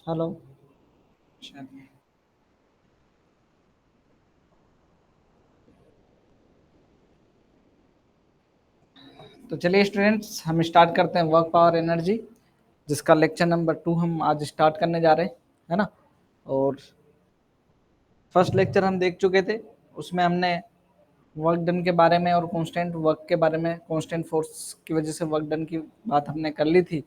Hello. तो चलिए students, हम स्टार्ट करते हैं वर्क पावर एनर्जी, जिसका लेक्चर नंबर 2 हम आज स्टार्ट करने जा रहे हैं, है ना। और फर्स्ट लेक्चर हम देख चुके थे, उसमें हमने वर्क डन के बारे में और कांस्टेंट वर्क के बारे में, कांस्टेंट फोर्स की वजह से वर्क डन की बात हमने कर ली थी।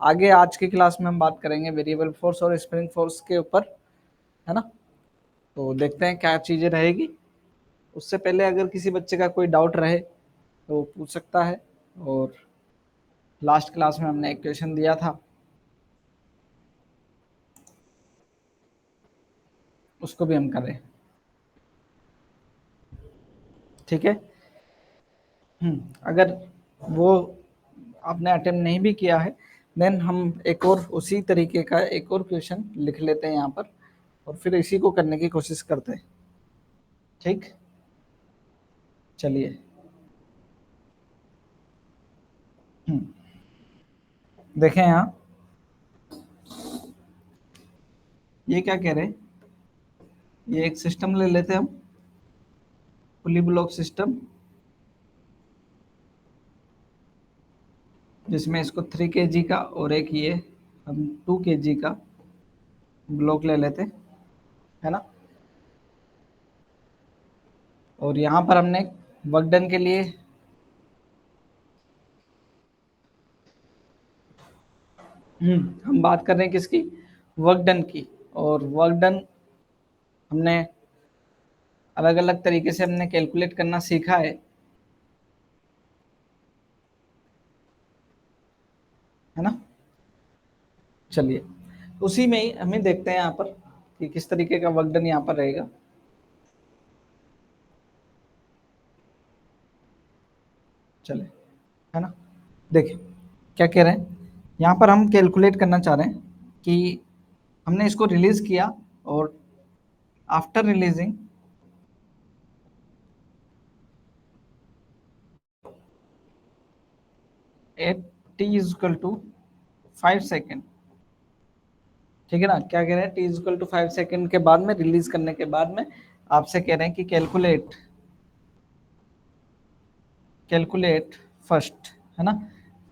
आगे आज की क्लास में हम बात करेंगे वेरिएबल फोर्स और स्प्रिंग फोर्स के ऊपर, है ना। तो देखते हैं क्या चीज़ें रहेगी। उससे पहले अगर किसी बच्चे का कोई डाउट रहे तो पूछ सकता है। और लास्ट क्लास में हमने एक क्वेश्चन दिया था, उसको भी हम करें, ठीक है। अगर वो आपने अटेम्प्ट नहीं भी किया है, देन हम एक और उसी तरीके का एक और क्वेश्चन लिख लेते हैं यहाँ पर, और फिर इसी को करने की कोशिश करते हैं, ठीक। चलिए, देखें यहाँ, ये क्या कह रहे हैं। ये एक सिस्टम ले लेते हैं हम, पुली ब्लॉक सिस्टम, जिसमें इसको 3 kg का और एक ये हम 2 kg का ब्लॉक ले लेते हैं, है ना। और यहाँ पर हमने वर्क डन के लिए हम बात कर रहे हैं किसकी, वर्क डन की। और वर्क डन हमने अलग अलग तरीके से हमने कैलकुलेट करना सीखा है ना। चलिए, उसी में ही हमें देखते हैं यहाँ पर कि किस तरीके का वर्क डन यहाँ पर रहेगा। चले, है ना। देखिए क्या कह रहे हैं, यहाँ पर हम कैलकुलेट करना चाह रहे हैं कि हमने इसको रिलीज किया, और after releasing at t is equal to 5 second, ठीक है ना। क्या कह रहे हैं, t is equal to 5 second के बाद में, रिलीज करने के बाद में आपसे कह रहे हैं कि कैलकुलेट कैलकुलेट फर्स्ट, है ना।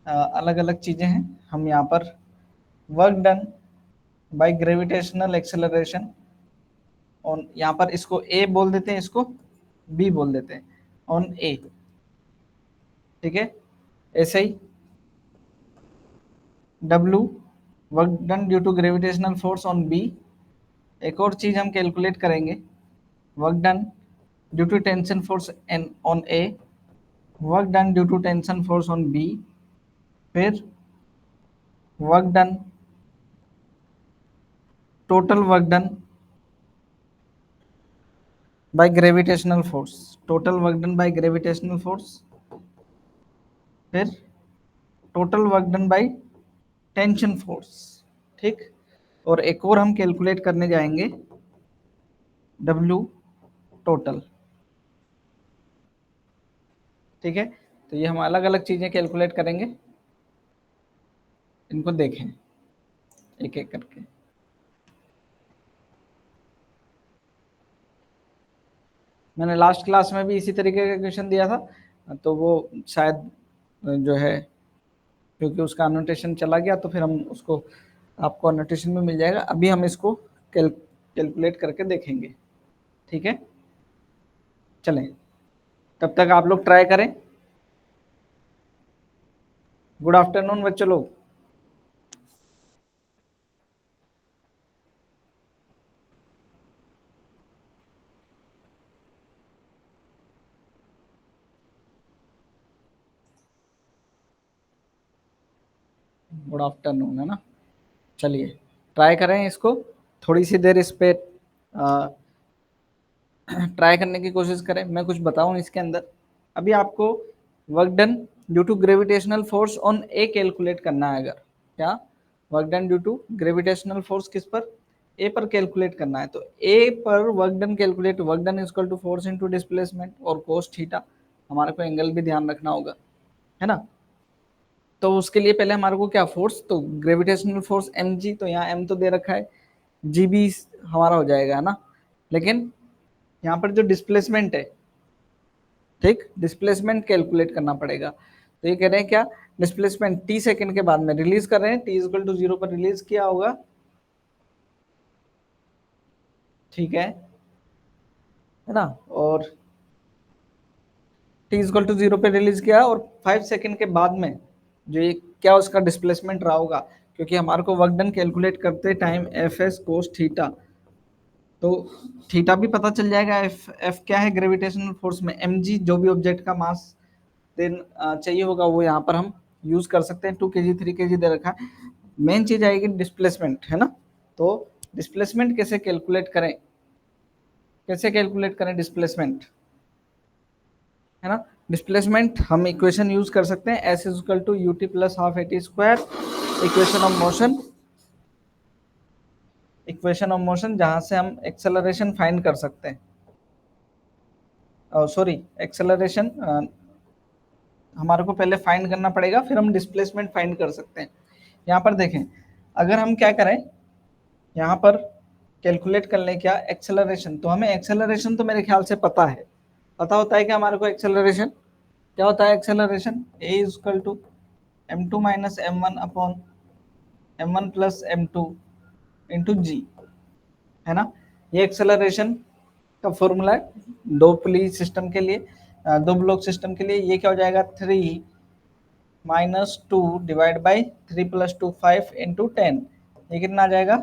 अलग अलग चीजें हैं, हम यहाँ पर work done by gravitational acceleration, और यहाँ पर इसको ए बोल देते हैं, इसको बी बोल देते हैं, ऑन ए, ठीक है। ऐसे ही W, work done due to gravitational force on B. एक और चीज हम कैलकुलेट करेंगे, work done due to tension force N on A, work done due to tension force on B, फिर work done, total work done by gravitational force, total work done by gravitational force, फिर total work done by tension force, ठीक। और एक और हम calculate करने जाएंगे, W total, ठीक है। तो ये हम अलग अलग चीजें कैलकुलेट करेंगे, इनको देखें एक एक करके। मैंने लास्ट क्लास में भी इसी तरीके का क्वेश्चन दिया था, तो वो शायद जो है, क्योंकि उसका अनोटेशन चला गया, तो फिर हम उसको आपको अनोटेशन में मिल जाएगा। अभी हम इसको कैलकुलेट करके देखेंगे, ठीक है। चलें, तब तक आप लोग ट्राई करें। गुड आफ्टरनून बच्चों लोग। गुड आफ्टरनून, है ना। चलिए ट्राई करें इसको, थोड़ी सी देर इस पे ट्राई करने की कोशिश करें। मैं कुछ बताऊं इसके अंदर, अभी आपको work done due to gravitational force on A calculate करना है। अगर क्या, work done due to gravitational force किस पर, ए पर कैलकुलेट करना है, तो ए पर work done calculate, work done is equal to force into displacement और कोस थीटा। हमारे को एंगल भी ध्यान रखना होगा, है ना। तो उसके लिए पहले हमारे को क्या फोर्स, तो ग्रेविटेशनल फोर्स mg, तो यहाँ m तो दे रखा है, g भी हमारा हो जाएगा, है ना। लेकिन यहाँ पर जो डिस्प्लेसमेंट है, ठीक, डिस्प्लेसमेंट कैलकुलेट करना पड़ेगा। तो ये कह रहे हैं क्या, डिस्प्लेसमेंट t सेकंड के बाद में रिलीज कर रहे हैं, t इक्वल टू 0 पर रिलीज किया होगा, ठीक है ना। और t इक्वल टू 0 पे रिलीज किया, और 5 सेकंड के बाद में जो ये क्या उसका डिस्प्लेसमेंट रहा होगा, क्योंकि हमारे को वर्क डन कैलकुलेट करते time F S cos theta, तो थीटा भी पता चल जाएगा। एफ एफ क्या है ग्रेविटेशनल फोर्स में, एम जी जो भी ऑब्जेक्ट का मास देन चाहिए होगा वो यहाँ पर हम यूज कर सकते हैं। 2 kg 3 kg दे रखा है। मेन चीज आएगी डिस्प्लेसमेंट, है ना। तो डिस्प्लेसमेंट कैसे कैलकुलेट करें, कैसे कैलकुलेट करें डिस्प्लेसमेंट, है ना। डिस्प्लेसमेंट हम इक्वेशन यूज कर सकते हैं, s is equal to u t plus half a t square, equation of motion, equation of motion जहां से हम एक्सेलरेशन फाइंड कर सकते हैं, सॉरी एक्सेलरेशन हमारे को पहले फाइंड करना पड़ेगा, फिर हम डिस्प्लेसमेंट फाइंड कर सकते हैं। यहाँ पर देखें, अगर हम क्या करें, यहाँ पर कैलकुलेट कर लें क्या एक्सेलरेशन, तो हमें एक्सेलरेशन तो मेरे ख्याल से पता है, पता होता है कि हमारे को एक्सेलरेशन क्या होता है, acceleration A is equal to M two minus M one upon M one plus M two into G, है ना। ये एक्सेलरेशन का फॉर्मूला है दो पुली सिस्टम के लिए, दो ब्लॉक सिस्टम के लिए। ये क्या हो जाएगा, 3 - 2 / 3 + 2 5 × 10, ये कितना आ जाएगा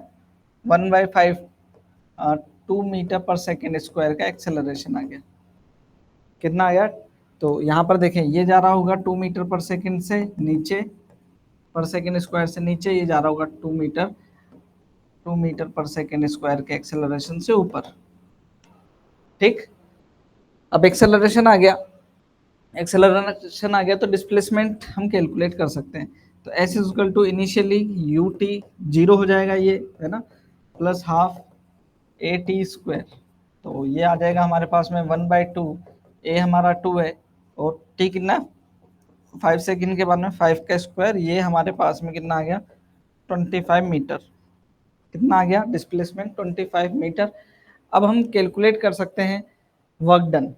1/5, 2 मीटर पर सेकेंड स्क्वायर का एक्सेलरेशन आ गया। कितना आया, तो यहाँ पर देखें ये जा रहा होगा 2 मीटर पर सेकेंड से नीचे, पर सेकेंड स्क्वायर से नीचे, ये जा रहा होगा 2 मीटर पर सेकेंड स्क्वायर के एक्सेलरेशन से ऊपर, ठीक। अब एक्सेलरेशन आ गया, एक्सेलरेशन आ गया तो डिस्प्लेसमेंट हम कैलकुलेट कर सकते हैं। तो s is equal to initially u t 0 हो जाएगा ये, है ना, plus half a t square, तो ये आ जाएगा हमारे पास में 1/2, ए हमारा 2 है, और टी कितना 5 सेकेंड के बाद में 5 का स्क्वायर, ये हमारे पास में कितना आ गया 25 मीटर, कितना आ गया डिस्प्लेसमेंट 25 मीटर। अब हम कैलकुलेट कर सकते हैं वर्क डन,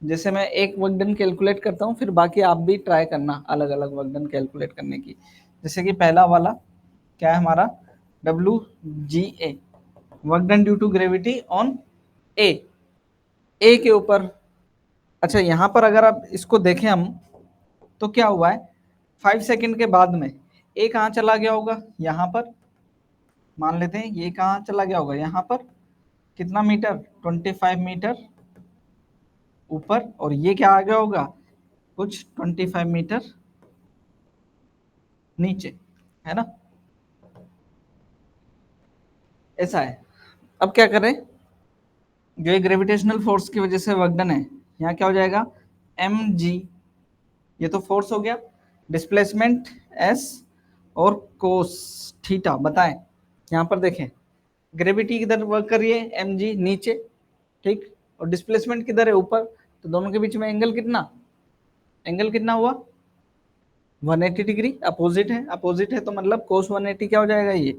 जैसे मैं एक वर्क डन कैलकुलेट करता हूँ, फिर बाकी आप भी ट्राई करना अलग अलग वर्क डन कैलकुलेट करने की। जैसे कि पहला वाला क्या है हमारा, WGA, work done due to gravity on A, A के ऊपर। अच्छा यहाँ पर अगर आप इसको देखें हम, तो क्या हुआ है 5 सेकंड के बाद में ए कहाँ चला गया होगा, यहाँ पर मान लेते हैं, ये कहाँ चला गया होगा यहाँ पर, कितना मीटर 25 मीटर ऊपर, और ये क्या आ गया होगा कुछ 25 मीटर नीचे, है ना, ऐसा है। अब क्या करें, जो ये ग्रेविटेशनल फोर्स की वजह से वर्क डन है, यहाँ क्या हो जाएगा एम जी, ये तो फोर्स हो गया, डिस्प्लेसमेंट एस, और कोस थीटा बताएं। यहाँ पर देखें ग्रेविटी किधर वर्क कर रही है, एम जी नीचे, ठीक, और डिस्प्लेसमेंट किधर है ऊपर, तो दोनों के बीच में एंगल कितना, एंगल कितना हुआ 180 डिग्री, अपोजिट है, अपोजिट है तो मतलब कोस 180 क्या हो जाएगा ये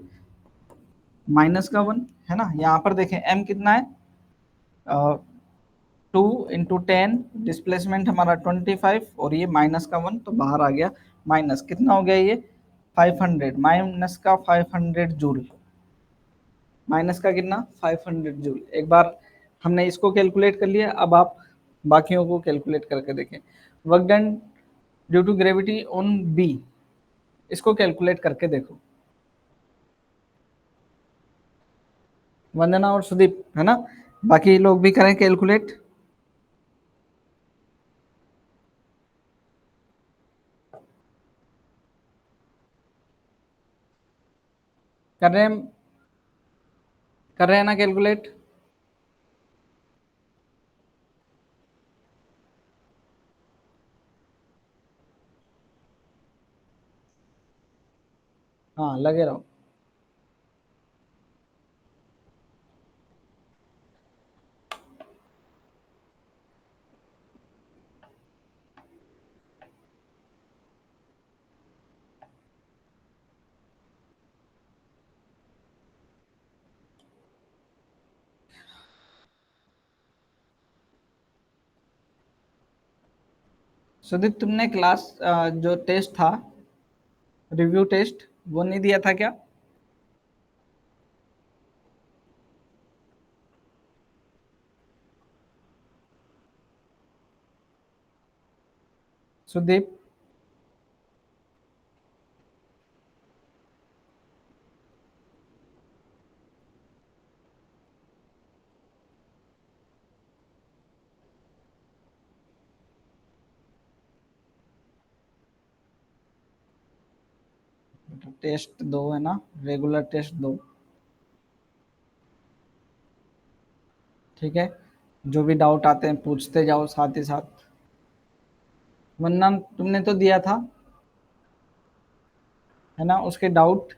-1, है ना। यहाँ पर देखें m कितना है 2 × 10, डिस्प्लेसमेंट हमारा 25, और ये -1 तो बाहर आ गया, माइनस कितना हो गया ये 500, माइनस का 500 जूल, माइनस का कितना 500 जूल। एक बार हमने इसको कैलकुलेट कर लिया, अब आप बाकियों को कैलकुलेट करके देखें। Work done due to gravity on B, इसको कैलकुलेट करके देखो, वंदना और सुदीप, है ना, बाकी लोग भी करें कैलकुलेट। कर रहे हैं, कर रहे हैं ना कैलकुलेट। हाँ लगे रहो। सुदीप, तुमने क्लास जो टेस्ट था, रिव्यू टेस्ट, वो नहीं दिया था क्या? सुदीप, टेस्ट दो है ना, रेगुलर टेस्ट दो। ठीक है, जो भी डाउट आते हैं पूछते जाओ साथ ही साथ। वरना तुमने तो दिया था, है ना, उसके डाउट।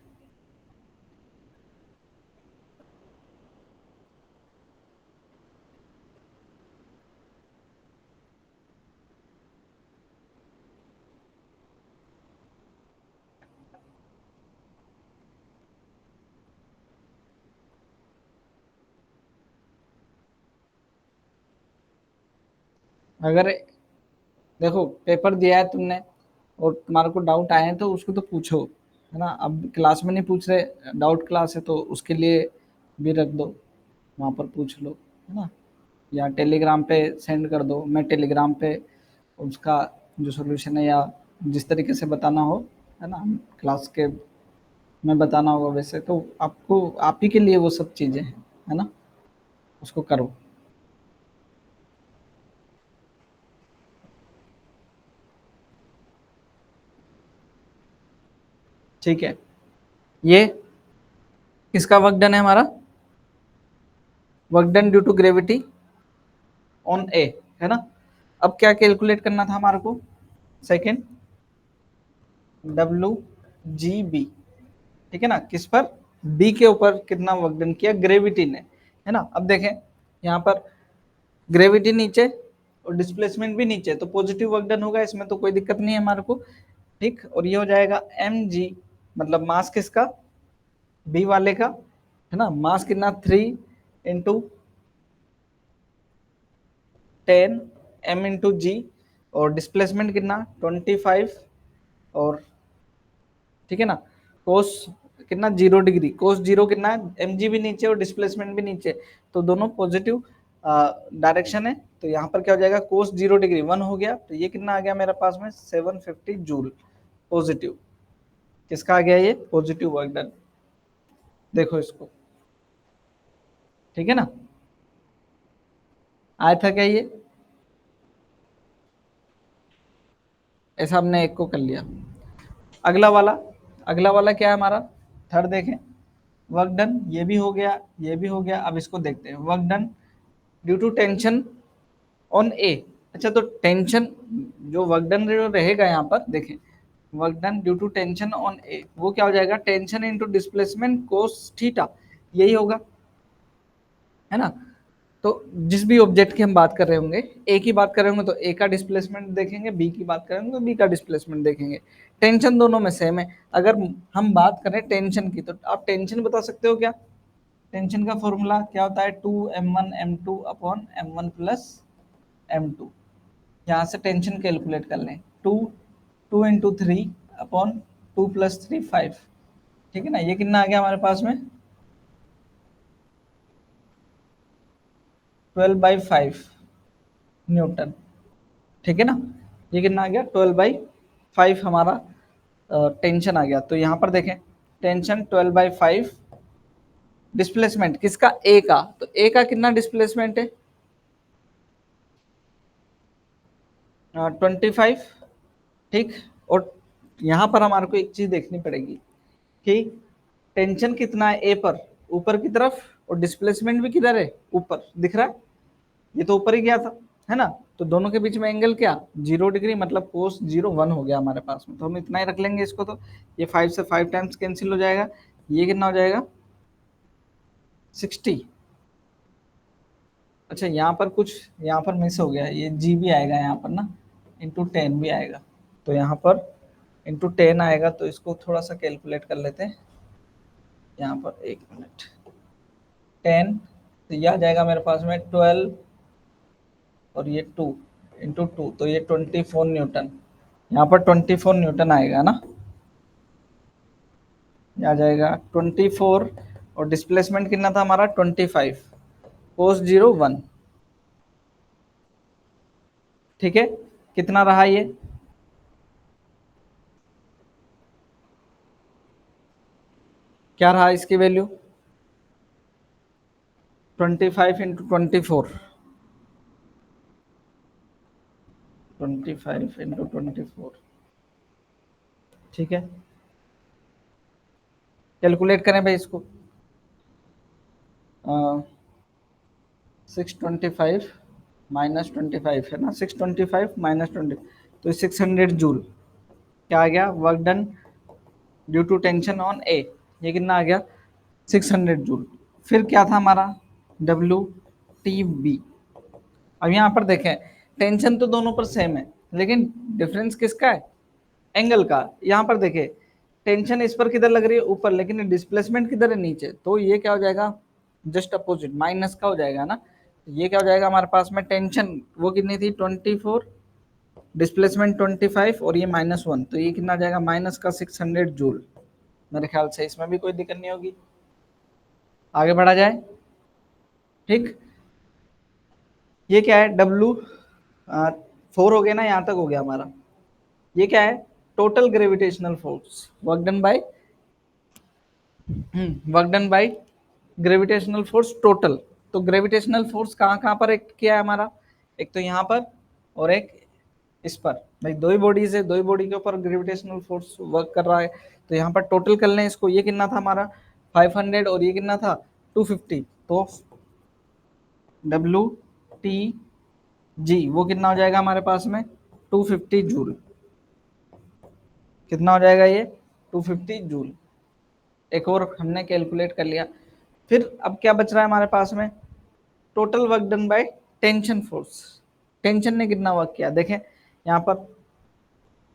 अगर देखो पेपर दिया है तुमने और तुम्हारे को डाउट आए हैं तो उसको तो पूछो, है ना। अब क्लास में नहीं पूछ रहे, डाउट क्लास है तो उसके लिए भी रख दो, वहाँ पर पूछ लो, है ना। या टेलीग्राम पे सेंड कर दो, मैं टेलीग्राम पे उसका जो सोल्यूशन है या जिस तरीके से बताना हो, है ना, क्लास के में बताना होगा वैसे तो आपको, आप ही के लिए वो सब चीज़ें हैं, है ना, उसको करो। ठीक है, ये किसका वर्क डन है हमारा? Work done due to gravity on A, है ना। अब क्या कैलकुलेट करना था हमारे को? सेकेंड, डब्ल्यू जी बी, ठीक है ना, किस पर? बी के ऊपर कितना वर्क डन किया ग्रेविटी ने, है ना। अब देखें यहाँ पर ग्रेविटी नीचे और डिस्प्लेसमेंट भी नीचे, तो पॉजिटिव वर्क डन होगा, इसमें तो कोई दिक्कत नहीं है हमारे को। ठीक, और ये हो जाएगा एम जी, मतलब मास किसका? बी वाले का, है ना। मास कितना? 3 × 10 m इंटू जी, और डिस्प्लेसमेंट कितना? 25, और ठीक है ना, कोस कितना? 0 डिग्री, कोस जीरो कितना है? एम जी भी नीचे और डिस्प्लेसमेंट भी नीचे, तो दोनों पॉजिटिव डायरेक्शन है, तो यहाँ पर क्या हो जाएगा? कोस 0 डिग्री 1 हो गया, तो ये कितना आ गया मेरे पास में? 750 जूल पॉजिटिव। किसका आ गया ये? Positive work done. देखो इसको, ठीक है ना, आया था क्या ये? ऐसा हमने एक को कर लिया। अगला वाला, अगला वाला क्या है हमारा? थर्ड देखें, वर्क डन, ये भी हो गया, ये भी हो गया। अब इसको देखते हैं, work done due to tension on A. अच्छा, तो टेंशन, जो वर्क डन रहेगा यहाँ पर देखें, work done due to tension on A, वो क्या हो जाएगा? Tension into displacement cos theta, यही होगा, है ना। तो जिस भी ऑब्जेक्ट की हम बात कर रहे होंगे, ए की बात कर रहे होंगे तो ए का डिस्प्लेसमेंट देखेंगे, बी की बात करेंगे तो बी का डिस्प्लेसमेंट देखेंगे। टेंशन दोनों में सेम है। अगर हम बात करें टेंशन की, तो आप टेंशन बता सकते हो क्या? टेंशन का फॉर्मूला क्या होता है? 2m1m2/m1 + m2। यहाँ से टेंशन कैलकुलेट कर लें, 2 × 3 / 2 + 3 5, ठीक है ना। ये कितना आ गया हमारे पास में? 12/5 न्यूटन, ठीक है ना। ये कितना आ गया? 12/5 हमारा टेंशन आ गया। तो यहाँ पर देखें, टेंशन 12/5, डिस्प्लेसमेंट किसका? ए का, तो ए का कितना डिस्प्लेसमेंट है? 25, ठीक। और यहाँ पर हमारे को एक चीज देखनी पड़ेगी कि टेंशन कितना है ए पर? ऊपर की तरफ, और डिस्प्लेसमेंट भी किधर है? ऊपर, दिख रहा है, ये तो ऊपर ही गया था, है ना। तो दोनों के बीच में एंगल क्या? 0 डिग्री, मतलब कोस 0 1 हो गया हमारे पास में, तो हम इतना ही रख लेंगे इसको। तो ये 5 से 5 टाइम्स कैंसिल हो जाएगा, ये कितना हो जाएगा? 60। अच्छा, यहाँ पर कुछ, यहाँ पर मिस हो गया, ये जी भी आएगा यहाँ पर ना, × 10 भी आएगा, तो यहाँ पर × 10 आएगा, तो इसको थोड़ा सा कैलकुलेट कर लेते हैं। यहाँ पर एक मिनट, 10, तो यह आ जाएगा मेरे पास में 12, और ये 2, इंटू 2, तो ये 24 न्यूटन, यहाँ पर 24 न्यूटन आएगा ना, आ जाएगा 24, और डिस्प्लेसमेंट कितना था हमारा 25, कोस 0 1। ठीक है, कितना रहा ये, क्या रहा इसकी वैल्यू, 25 × 24, 25 × 24। ठीक है, कैलकुलेट करें भाई इसको, 625 -25 है ना, 625 -20, तो 600 जूल क्या आ गया, work done due to tension on A, ये कितना आ गया 600 जूल। फिर क्या था हमारा WTB। अब यहाँ पर देखें, टेंशन तो दोनों पर सेम है, लेकिन डिफरेंस किसका है, एंगल का। यहाँ पर देखें, टेंशन इस पर किधर लग रही है, ऊपर, लेकिन डिस्प्लेसमेंट किधर है, नीचे, तो ये क्या हो जाएगा, जस्ट अपोजिट, माइनस का हो जाएगा ना। ये क्या हो जाएगा हमारे पास में, टेंशन वो कितनी थी 24, डिस्प्लेसमेंट 25, और ये -1, तो ये कितना आ जाएगा, माइनस का 600 जूल। मेरे ख्याल से इसमें भी कोई दिक्कत नहीं होगी, आगे बढ़ा जाए। ठीक, ये क्या है, W4 हो गया ना, यहाँ तक हो गया हमारा। ये क्या है, total gravitational force, work done by gravitational force total. तो ग्रेविटेशनल फोर्स कहाँ कहाँ पर एक किया है हमारा, एक तो यहाँ पर और एक इस पर, भाई दो ही बॉडीज है, दो ही बॉडी के ऊपर ग्रेविटेशनल फोर्स वर्क कर रहा है। तो यहाँ पर टोटल कर लें इसको, ये कितना था हमारा 500, और ये कितना था 250, तो WTG वो कितना हो जाएगा हमारे पास में 250 जूल। कितना हो जाएगा ये 250 जूल। एक और हमने कैलकुलेट कर लिया। फिर अब क्या बच रहा है हमारे पास में, total work done by tension force. Tension ने कितना वर्क किया, देखें यहाँ पर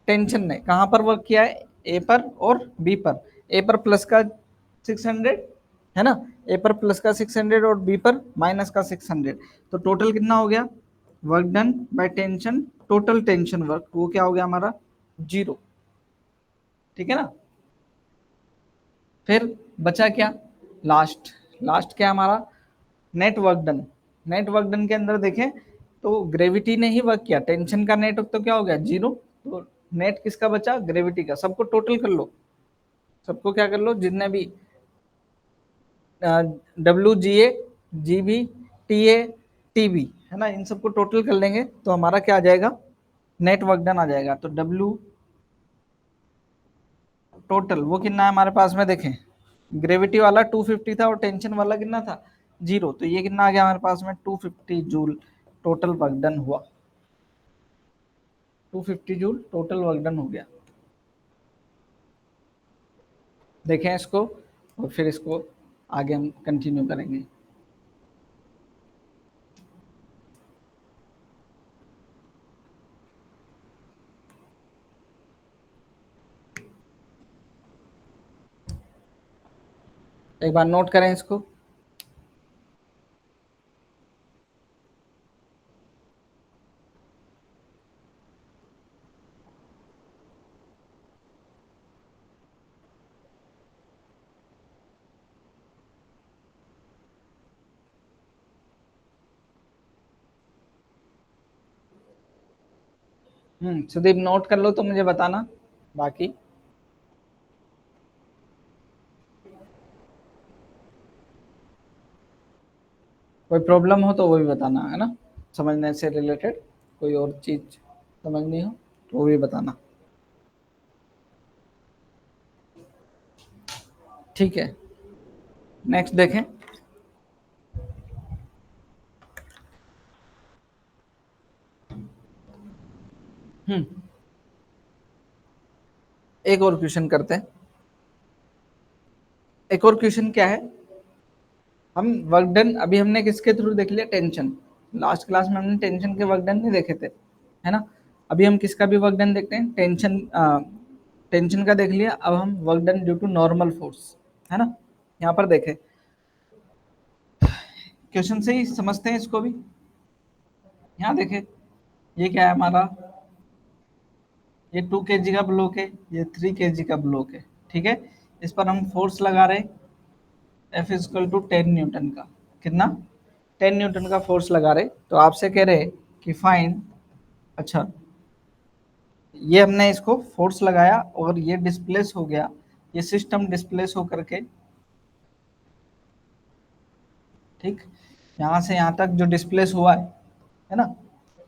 टेंशन ने कहाँ पर वर्क किया है, ए पर और बी पर। ए पर प्लस का 600 है ना, ए पर प्लस का 600 और बी पर माइनस का 600, तो टोटल कितना हो गया, work done by tension, total tension work वो क्या हो गया हमारा 0। ठीक है ना। फिर बचा क्या, लास्ट, लास्ट क्या हमारा net work done. Net work done के अंदर देखें तो ग्रेविटी ने ही वर्क किया, टेंशन का नेट तो क्या हो गया 0, तो नेट किसका बचा, ग्रेविटी का। सबको टोटल कर लो, सबको क्या कर लो, जितने भी WGA, GB, TA, TB है ना, इन सबको टोटल कर लेंगे तो हमारा क्या आ जाएगा, नेट वर्क डन आ जाएगा। तो W टोटल वो कितना है हमारे पास में, देखें ग्रेविटी वाला 250 था और टेंशन वाला कितना था 0, तो ये कितना आ गया हमारे पास में 250 जूल टोटल वर्क डन हुआ। 250 जूल टोटल वर्क डन हो गया। देखें इसको, और फिर इसको आगे हम कंटिन्यू करेंगे। एक बार नोट करें इसको। सुदीप नोट कर लो तो मुझे बताना, बाकी कोई प्रॉब्लम हो तो वो भी बताना है ना, समझने से रिलेटेड कोई और चीज समझनी हो तो वो भी बताना। ठीक है, नेक्स्ट देखें। हम्म एक और क्वेश्चन करते हैं। एक और क्वेश्चन क्या है, हम वर्क डन अभी हमने किसके थ्रू देख लिया, टेंशन। लास्ट क्लास में हमने टेंशन के वर्क डन नहीं देखे थे, है ना। अभी हम किसका भी वर्क डन देखते हैं, टेंशन का देख लिया। अब हम work done due to normal force, है ना। यहाँ पर देखें, क्वेश्चन से ही समझते हैं इसको भी। यहाँ देखें, ये क्या है हमारा, ये 2 kg का ब्लॉक है, ये 3 kg का ब्लॉक है। ठीक है, इस पर हम फोर्स लगा रहे F इक्वल टू 10 न्यूटन का। कितना? 10 न्यूटन का फोर्स लगा रहे। तो आपसे कह रहे कि फाइन, अच्छा ये हमने इसको फोर्स लगाया और ये डिस्प्लेस हो गया, ये सिस्टम डिस्प्लेस हो करके, ठीक, यहाँ से यहाँ तक जो डिस्प्लेस हुआ है ना,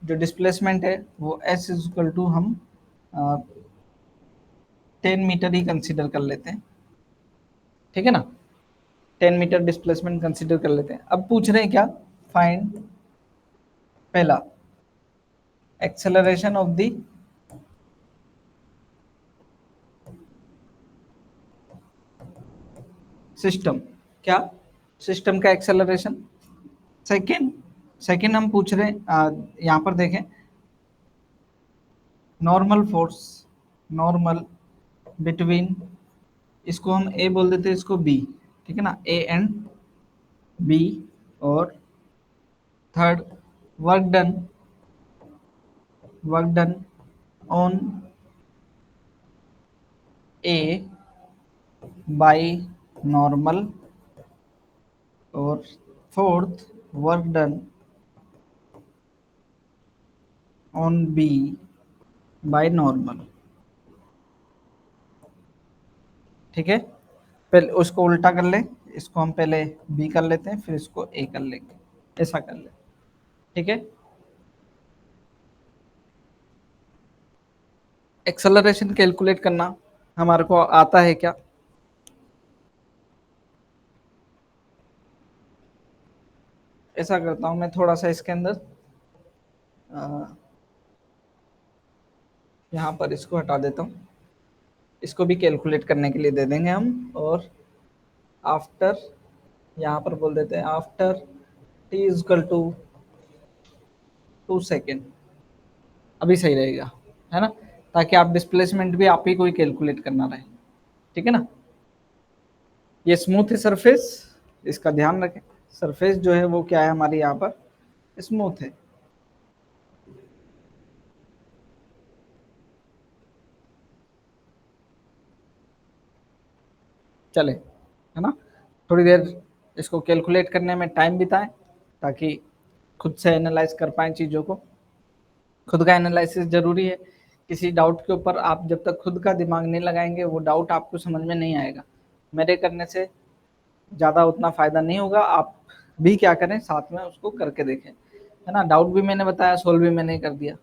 जो डिस्प्लेसमेंट है वो एस इक्वल टू हम 10 मीटर ही कंसीडर कर लेते हैं। ठीक है ना, 10 मीटर डिस्प्लेसमेंट कंसीडर कर लेते हैं। अब पूछ रहे हैं क्या, फाइंड पहला एक्सेलरेशन ऑफ द सिस्टम, क्या सिस्टम का एक्सेलरेशन। सेकंड, सेकंड हम पूछ रहे हैं, यहाँ पर देखें, नॉर्मल फोर्स, नॉर्मल बिटवीन, इसको हम ए बोल देते हैं, इसको बी। ठीक है ना, ए एंड बी। और third, work done, work done on A by normal. और fourth, work done on B by normal. ठीक है, पहले उसको उल्टा कर ले, इसको हम पहले बी कर लेते हैं, फिर इसको ए कर लेंगे, ऐसा कर ले। ठीक है, एक्सेलरेशन कैलकुलेट करना हमारे को आता है क्या? ऐसा करता हूं मैं, थोड़ा सा इसके अंदर यहाँ पर इसको हटा देता हूँ, इसको भी कैलकुलेट करने के लिए दे देंगे हम। और आफ्टर, यहाँ पर बोल देते हैं after t is equal to 2 second, अभी सही रहेगा, है ना, ताकि आप डिस्प्लेसमेंट भी आप ही को ही कैलकुलेट करना रहे। ठीक है ना, ये स्मूथ है सरफेस, इसका ध्यान रखें, सरफेस जो है वो क्या है हमारी यहाँ पर, स्मूथ है। चले, है ना, थोड़ी देर इसको कैलकुलेट करने में टाइम बिताएं, ताकि खुद से एनालाइज कर पाएं चीज़ों को। खुद का एनालिसिस जरूरी है, किसी डाउट के ऊपर आप जब तक खुद का दिमाग नहीं लगाएंगे वो डाउट आपको समझ में नहीं आएगा। मेरे करने से ज़्यादा उतना फ़ायदा नहीं होगा, आप भी क्या करें, साथ में उसको करके देखें, है ना। डाउट भी मैंने बताया, सोल्व भी मैंने कर दिया।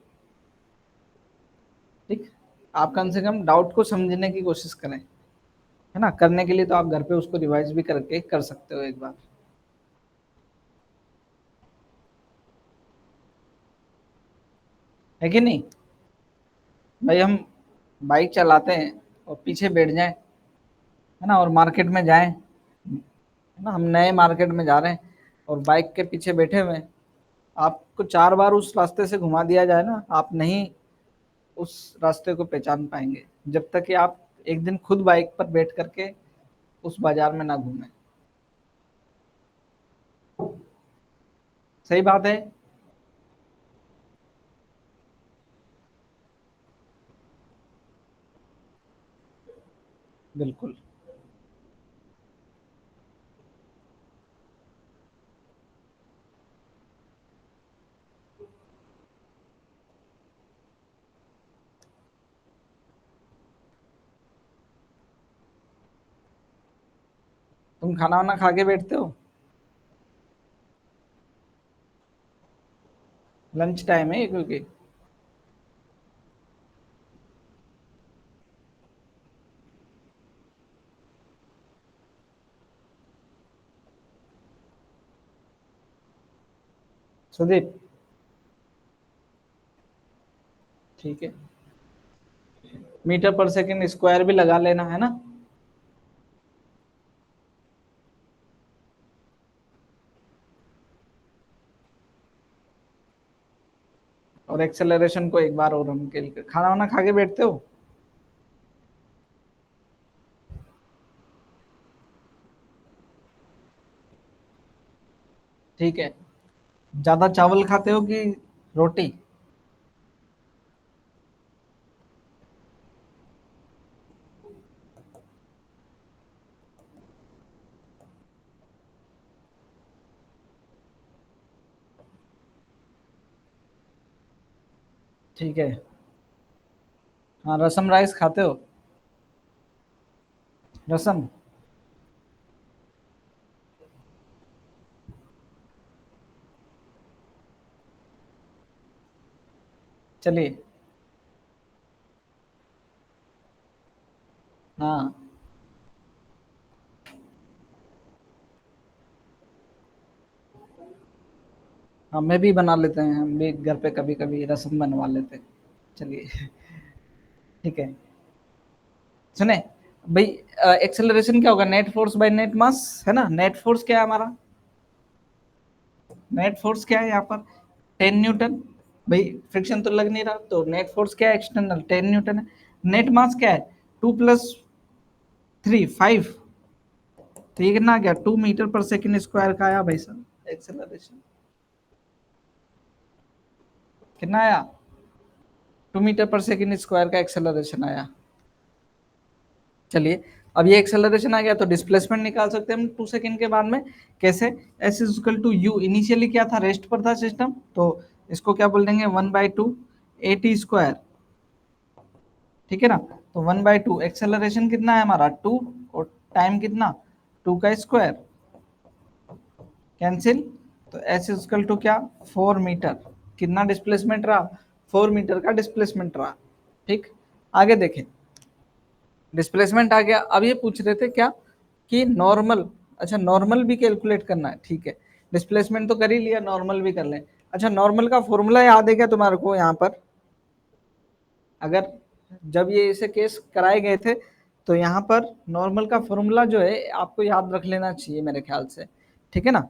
ठीक, आप कम से कम डाउट को समझने की कोशिश करें, है ना। करने के लिए तो आप घर पे उसको रिवाइज भी करके कर सकते हो एक बार, है कि नहीं। भाई हम बाइक चलाते हैं और पीछे बैठ जाएं, है ना, और मार्केट में जाएं, है ना, हम नए मार्केट में जा रहे हैं और बाइक के पीछे बैठे हुए हैं, आपको 4 बार उस रास्ते से घुमा दिया जाए ना, आप नहीं उस रास्ते को पहचान पाएंगे, जब तक कि आप एक दिन खुद बाइक पर बैठ करके उस बाजार में ना घूमें। सही बात है। बिल्कुल। तुम खाना वाना खा के बैठते हो? लंच टाइम है ये, क्योंकि सुदीप, ठीक है, मीटर पर सेकंड स्क्वायर भी लगा लेना, है ना। और एक्सेलरेशन को एक बार और हम खाना वाना खा के बैठते हो? ठीक है, ज्यादा चावल खाते हो कि रोटी? ठीक है। हाँ, रसम राइस खाते हो? रसम। चलिए। हाँ हमें भी बना लेते हैं, हम भी घर पे कभी कभी रसम बनवा लेते हैं। चलिए। ठीक है। सुने भाई, एक्सेलरेशन क्या होगा? नेट फोर्स बाय नेट मास, है ना। नेट फोर्स क्या है हमारा? नेट फोर्स क्या है यहाँ पर? 10 न्यूटन। भाई फ्रिक्शन तो लग नहीं रहा, तो नेट फोर्स क्या है? एक्सटर्नल 10 न्यूटन है। नेट मास क्या है? 2 + 3 5। तो ये कितना आ गया? 2 मीटर पर सेकेंड स्क्वायर का आया भाई साहब एक्सेलरेशन। कितना आया? 2 मीटर पर सेकेंड स्क्वायर का एक्सेलरेशन आया। चलिए, अब ये एक्सेलरेशन आ गया तो डिस्प्लेसमेंट निकाल सकते हैं हम 2 सेकेंड के बाद में। कैसे? S is equal to u, initially क्या था? रेस्ट पर था सिस्टम, तो इसको क्या बोल देंगे? 1/2 AT²। ठीक है ना। तो 1/2 एक्सेलरेशन कितना है हमारा? 2, और टाइम कितना? 2 का स्क्वायर। कैंसिल। तो एस इज इक्वल टू क्या? 4 मीटर। कितना डिस्प्लेसमेंट रहा? 4 मीटर का डिस्प्लेसमेंट रहा। ठीक। आगे देखें, डिस्प्लेसमेंट आ गया। अब ये पूछ रहे थे क्या कि नॉर्मल, अच्छा नॉर्मल भी कैलकुलेट करना है। ठीक है, डिस्प्लेसमेंट तो कर ही लिया, नॉर्मल भी कर लें। अच्छा, नॉर्मल का फॉर्मूला याद है क्या तुम्हारे को? यहाँ पर अगर जब ये ऐसे केस कराए गए थे तो यहाँ पर नॉर्मल का फॉर्मूला जो है आपको याद रख लेना चाहिए मेरे ख्याल से। ठीक है ना,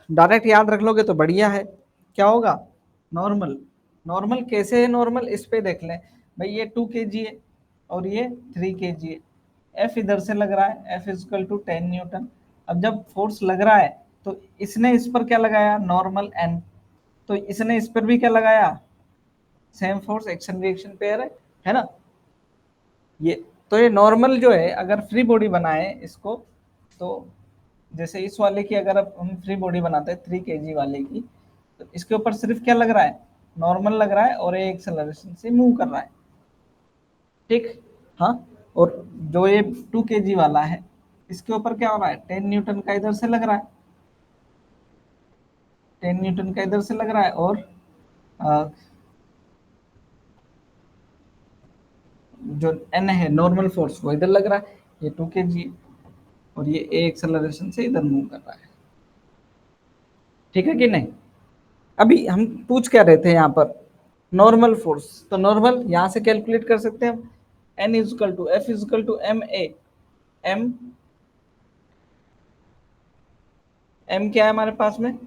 डायरेक्ट याद रख लोगे तो बढ़िया है। क्या होगा? नॉर्मल। नॉर्मल कैसे है? नॉर्मल इस पे देख लें भाई, ये 2 kg है और ये 3 kg है। एफ इधर से लग रहा है, एफ इजकल टू 10 न्यूटन। अब जब फोर्स लग रहा है तो इसने इस पर क्या लगाया? Normal N. तो इसने इस पर भी क्या लगाया? Same force, action reaction pair है ना। ये तो ये नॉर्मल जो है, अगर फ्री बॉडी बनाए इसको, तो जैसे इस वाले की अगर अब हम फ्री बॉडी बनाते हैं 3 kg वाले की, तो इसके ऊपर सिर्फ क्या लग रहा है? नॉर्मल लग रहा है और ये एक्सेलरेशन से मूव कर रहा है। ठीक। हाँ, और जो ये 2 kg वाला है, इसके ऊपर क्या हो रहा है? 10 न्यूटन का इधर से लग रहा है, 10 न्यूटन का इधर से लग रहा है, और अ, जो एन है नॉर्मल फोर्स वो इधर लग रहा है, ये 2 kg, और ये ए एक्सेलरेशन से इधर मूव कर रहा है। ठीक है कि नहीं? अभी हम पूछ क्या रहे थे यहाँ पर? Normal force. तो नॉर्मल यहाँ से कैलकुलेट कर सकते हैं हम। N is equal to F is equal to m a. M, m क्या है हमारे पास में?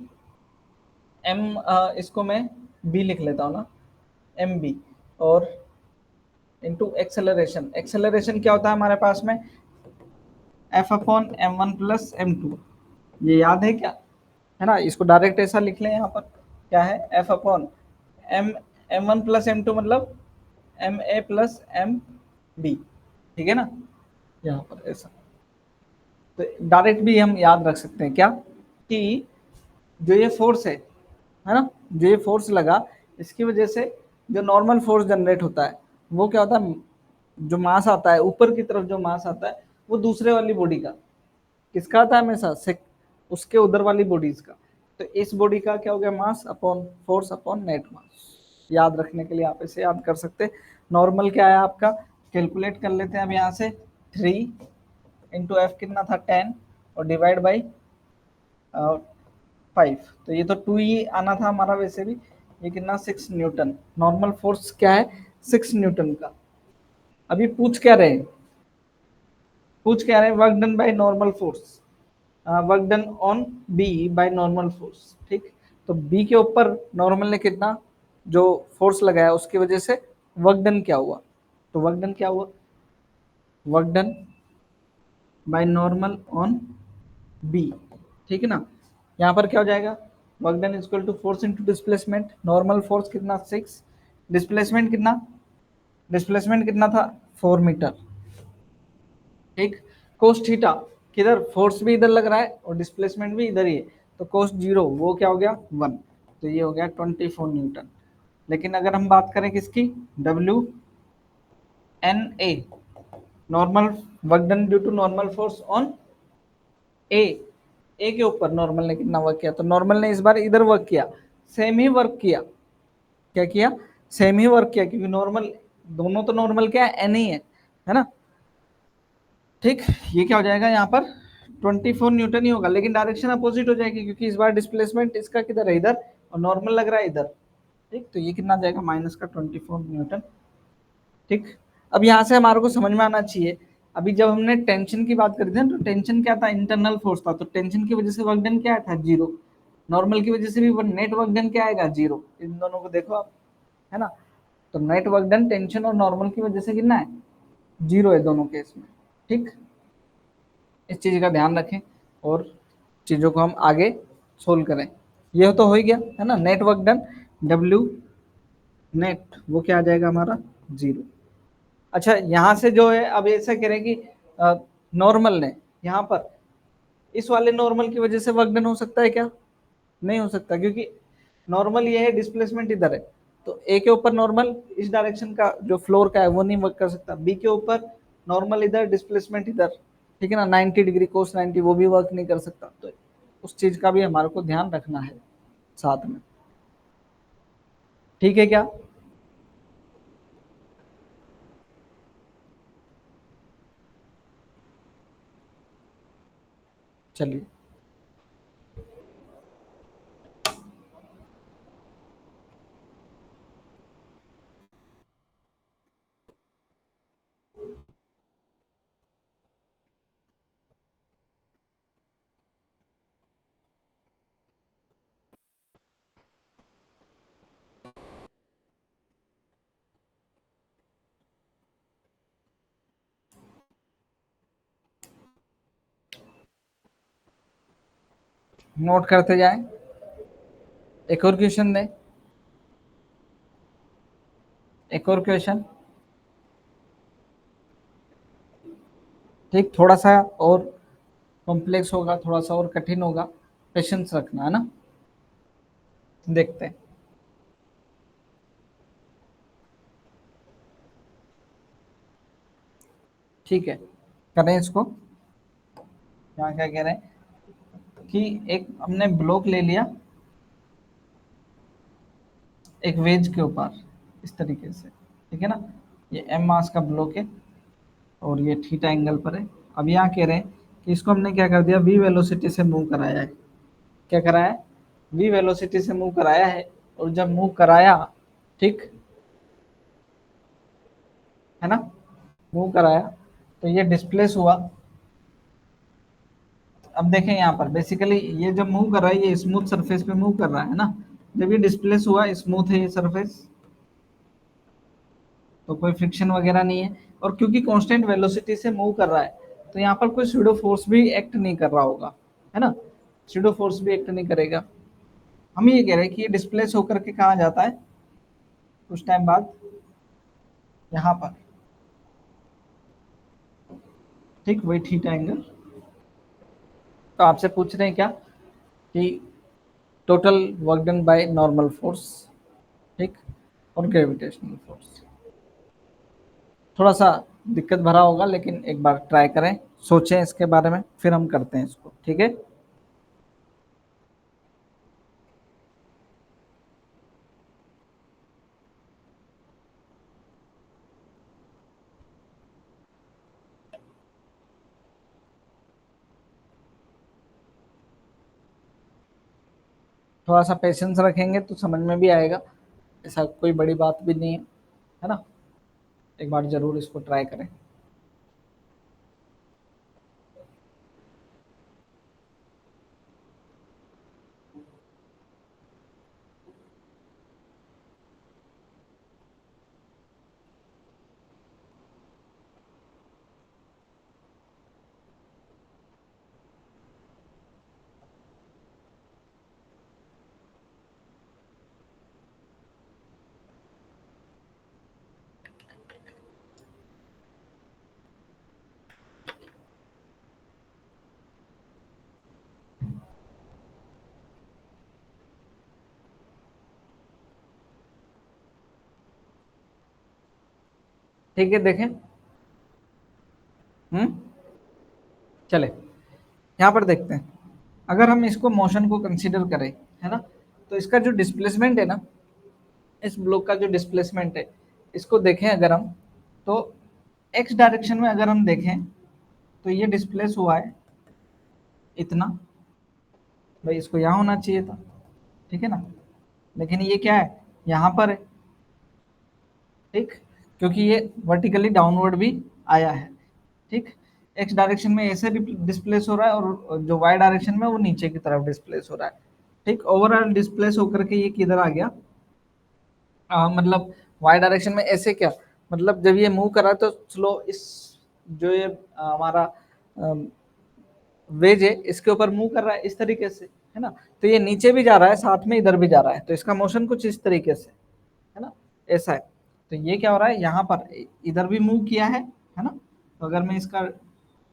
एम, इसको मैं बी लिख लेता हूँ ना, एम बी। और इंटू एक्सेलरेशन। एक्सेलरेशन क्या होता है हमारे पास में? F/m1 + m2। ये याद है क्या? है ना, इसको डायरेक्ट ऐसा लिख लें यहाँ पर। क्या है? F/m, m1 + m2 मतलब ma + mb। ठीक है ना, यहाँ पर ऐसा। तो डायरेक्ट भी हम याद रख सकते हैं क्या कि जो ये फोर्स है ना, जो ये फोर्स लगा, इसकी वजह से जो नॉर्मल फोर्स जनरेट होता है वो क्या होता है? जो मास आता है ऊपर की तरफ, जो मास आता है वो दूसरे वाली बॉडी का, किसका आता है हमेशा? उसके उधर वाली बॉडीज का। तो इस बॉडी का क्या हो गया? Mass upon force upon net mass. याद रखने के लिए आप इसे याद कर सकते हैं। नॉर्मल क्या है आपका? कैलकुलेट कर लेते हैं अब यहाँ से। 3 × एफ कितना था? 10, और डिवाइड बाई 5। तो ये तो 2 ही आना था हमारा वैसे भी। ये कितना? 6 न्यूटन। नॉर्मल फोर्स क्या है? 6 न्यूटन का। अभी पूछ क्या रहे? पूछ क्या रहे? Work done by normal force, work done on B by normal force. ठीक। तो बी के ऊपर नॉर्मल ने कितना जो फोर्स लगाया उसकी वजह से वर्क डन क्या हुआ? तो वर्क डन क्या हुआ? Work done by normal on B. ठीक है ना। यहाँ पर क्या हो जाएगा? Work done is equal to force into displacement. Normal force कितना? 6। डिस्प्लेसमेंट कितना? डिस्प्लेसमेंट कितना था? 4 मीटर। ठीक। कोस थीटा, किधर फोर्स भी इधर लग रहा है और डिस्प्लेसमेंट भी इधर ही है, तो कोस 0 वो क्या हो गया? 1। तो ये हो गया 24 न्यूटन। लेकिन अगर हम बात करें किसकी, W N A, normal work done due to normal force on A, A के ऊपर नॉर्मल ने कितना वर्क किया, तो नॉर्मल ने इस बार इधर वर्क किया, सेम ही वर्क किया, क्या किया, सेम ही वर्क किया, क्योंकि नॉर्मल, दोनों तो नॉर्मल क्या है, एन ही है ना। ठीक, ये क्या हो जाएगा यहाँ पर 24 न्यूटन ही होगा, लेकिन डायरेक्शन अपोजिट हो जाएगी, क्योंकि इस बार डिस्प्लेसमेंट इसका किधर है, इधर, और नॉर्मल लग रहा है इधर। ठीक, तो ये कितना आ जाएगा, माइनस का 24 न्यूटन। ठीक, अब यहाँ से हमारे को समझ में आना चाहिए, अभी जब हमने टेंशन की बात करी थी तो टेंशन क्या था, इंटरनल फोर्स था, तो टेंशन की वजह से वर्क डन क्या था, जीरो। नॉर्मल की वजह से भी नेट वर्क डन क्या आएगा, जीरो। इन दोनों को देखो आप, है ना, तो नेट वर्क डन टेंशन और नॉर्मल की वजह से कितना है, जीरो है दोनों केस में। ठीक, इस चीज का ध्यान रखें और चीजों को हम आगे सोल्व करें। ये तो हो ही गया है ना, net work done, W net वो क्या आ जाएगा हमारा, जीरो। अच्छा, यहाँ से जो है अब ऐसा कह रहे हैं कि नॉर्मल ने यहाँ पर इस वाले नॉर्मल की वजह से वर्क डन हो सकता है क्या, नहीं हो सकता, क्योंकि नॉर्मल ये है, डिस्प्लेसमेंट इधर है, तो ए के ऊपर नॉर्मल इस डायरेक्शन का जो फ्लोर का है वो नहीं वर्क कर सकता, बी के ऊपर नॉर्मल इधर, डिस्प्लेसमेंट इधर, ठीक है ना, 90 डिग्री कोस 90 वो भी वर्क नहीं कर सकता, तो उस चीज का भी हमारे को ध्यान रखना है साथ में। ठीक है क्या, चलिए। नोट करते जाएं, एक और क्वेश्चन दें, एक और क्वेश्चन। ठीक, थोड़ा सा और कॉम्प्लेक्स होगा, थोड़ा सा और कठिन होगा, पेशेंस रखना है ना, देखते हैं। ठीक है, करें इसको। यहाँ क्या कह रहे हैं कि एक हमने ब्लॉक ले लिया एक वेज के ऊपर, इस तरीके से, ठीक है ना, ये एम मास का ब्लॉक है और ये थीटा एंगल पर है। अब यहाँ कह रहे हैं कि इसको हमने क्या कर दिया, वी वेलोसिटी से मूव कराया है, क्या कराया है, वी वेलोसिटी से मूव कराया है, और जब मूव कराया, ठीक है ना, मूव कराया तो ये डिस्प्लेस हुआ। अब देखें यहाँ पर बेसिकली ये जब मूव कर रहा है ये स्मूथ सरफेस पे मूव कर रहा है ना, जब ये डिस्प्लेस हुआ, स्मूथ है ये सरफेस, तो कोई फ्रिक्शन वगैरह नहीं है, और क्योंकि कांस्टेंट वेलोसिटी से मूव कर रहा है तो यहाँ पर कोई स्यूडो फोर्स भी एक्ट नहीं कर रहा होगा, है ना, स्यूडो फोर्स भी एक्ट नहीं करेगा। हम ये कह रहे हैं कि ये डिस्प्लेस होकर के कहाँ जाता है कुछ टाइम बाद, यहाँ पर, ठीक, वही थीटा एंगल। तो आपसे पूछ रहे हैं क्या कि total work done by normal force, ठीक, और ग्रेविटेशनल फोर्स। थोड़ा सा दिक्कत भरा होगा, लेकिन एक बार ट्राई करें, सोचें इसके बारे में, फिर हम करते हैं इसको, ठीक है। थोड़ा सा पेशेंस रखेंगे तो समझ में भी आएगा, ऐसा कोई बड़ी बात भी नहीं है ना, एक बार जरूर इसको ट्राई करें। ठीक है, देखें। चले यहाँ पर देखते हैं। अगर हम इसको मोशन को कंसीडर करें, है ना, तो इसका जो डिस्प्लेसमेंट है ना, इस ब्लॉक का जो डिस्प्लेसमेंट है, इसको देखें अगर हम, तो एक्स डायरेक्शन में अगर हम देखें तो ये डिस्प्लेस हुआ है इतना। भाई इसको यहाँ होना चाहिए था, ठीक है ना, लेकिन ये क्या है, यहाँ पर है। ठीक, क्योंकि ये वर्टिकली डाउनवर्ड भी आया है। ठीक, एक्स डायरेक्शन में ऐसे डिस्प्लेस हो रहा है, और जो वाई डायरेक्शन में वो नीचे की तरफ डिस्प्लेस हो रहा है। ठीक, ओवरऑल डिस्प्लेस होकर के ये किधर आ गया, मतलब वाई डायरेक्शन में ऐसे क्या, मतलब जब ये मूव कर रहा है तो स्लो, इस जो ये हमारा वेज है इसके ऊपर मूव कर रहा है इस तरीके से, है ना। तो ये नीचे भी जा रहा है, साथ में इधर भी जा रहा है, तो इसका मोशन कुछ इस तरीके से, है ना, ऐसा है। तो ये क्या हो रहा है, यहाँ पर इधर भी मूव किया है ना। तो अगर मैं इसका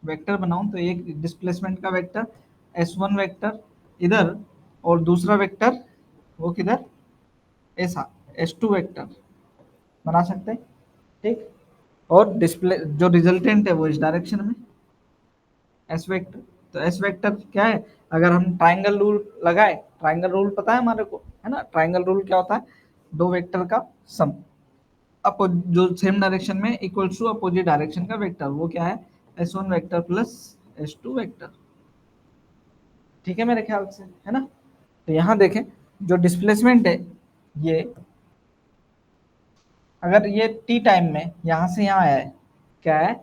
वेक्टर बनाऊं तो एक डिस्प्लेसमेंट का वेक्टर S1 वेक्टर इधर, और दूसरा वेक्टर वो किधर, ऐसा S2 वेक्टर बना सकते हैं। ठीक, और डिस्प्ले जो रिजल्टेंट है वो इस डायरेक्शन में एस वेक्टर। तो एस वेक्टर क्या है, अगर हम ट्राइंगल रूल लगाए, ट्राइंगल रूल पता है हमारे को, है ना, ट्राइंगल रूल क्या होता है, दो वेक्टर का सम, अपो जो सेम डायरेक्शन में इक्वल्स टू अपोजिट डायरेक्शन का वेक्टर, वो क्या है, S1 vector plus S2 vector. ठीक है मेरे ख्याल से, है ना। तो यहाँ देखें, जो डिस्प्लेसमेंट है ये, अगर ये टी टाइम में यहाँ से यहाँ आया है, क्या है,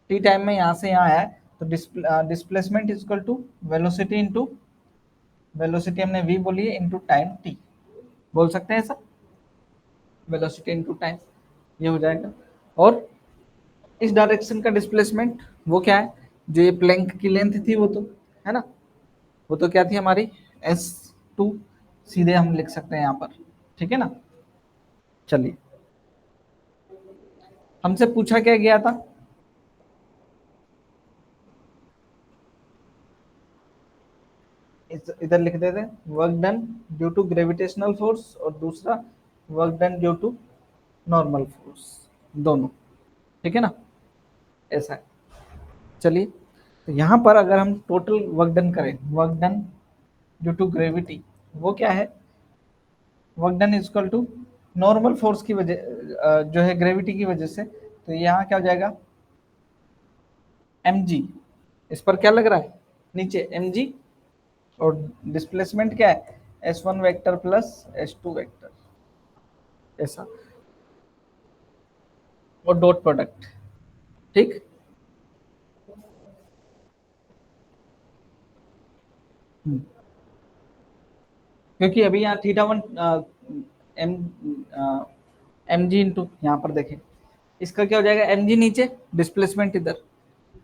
टी टाइम में यहाँ से यहाँ आया है, तो displacement is equal to velocity into, velocity हमने v बोली है, इंटू टाइम t, बोल सकते हैं ऐसा, वेलोसिटी इंटू टाइम, ये हो जाएगा। और इस डायरेक्शन का डिस्प्लेसमेंट वो क्या है, जो ये प्लैंक की लेंथ थी वो तो, है ना, वो तो क्या थी हमारी S2, सीधे हम लिख सकते हैं यहाँ पर। ठीक है ना। चलिए, हमसे पूछा क्या गया था, इधर लिख देते हैं work done due to gravitational force, और दूसरा work done due to normal force, दोनों। ठीक है ना, ऐसा है। चलिए, तो यहाँ पर अगर हम टोटल वर्क डन करें, work done due to gravity, वो क्या है, work done is equal to normal force की वजह, जो है ग्रेविटी की वजह से, तो यहाँ क्या हो जाएगा, mg, इस पर क्या लग रहा है, नीचे mg, और डिस्प्लेसमेंट क्या है, S1 vector plus S2 vector, ऐसा, और डॉट प्रोडक्ट। ठीक, क्योंकि अभी यहाँ theta 1 m m g into, यहाँ पर देखें, इसका क्या हो जाएगा, एम जी नीचे, डिस्प्लेसमेंट इधर,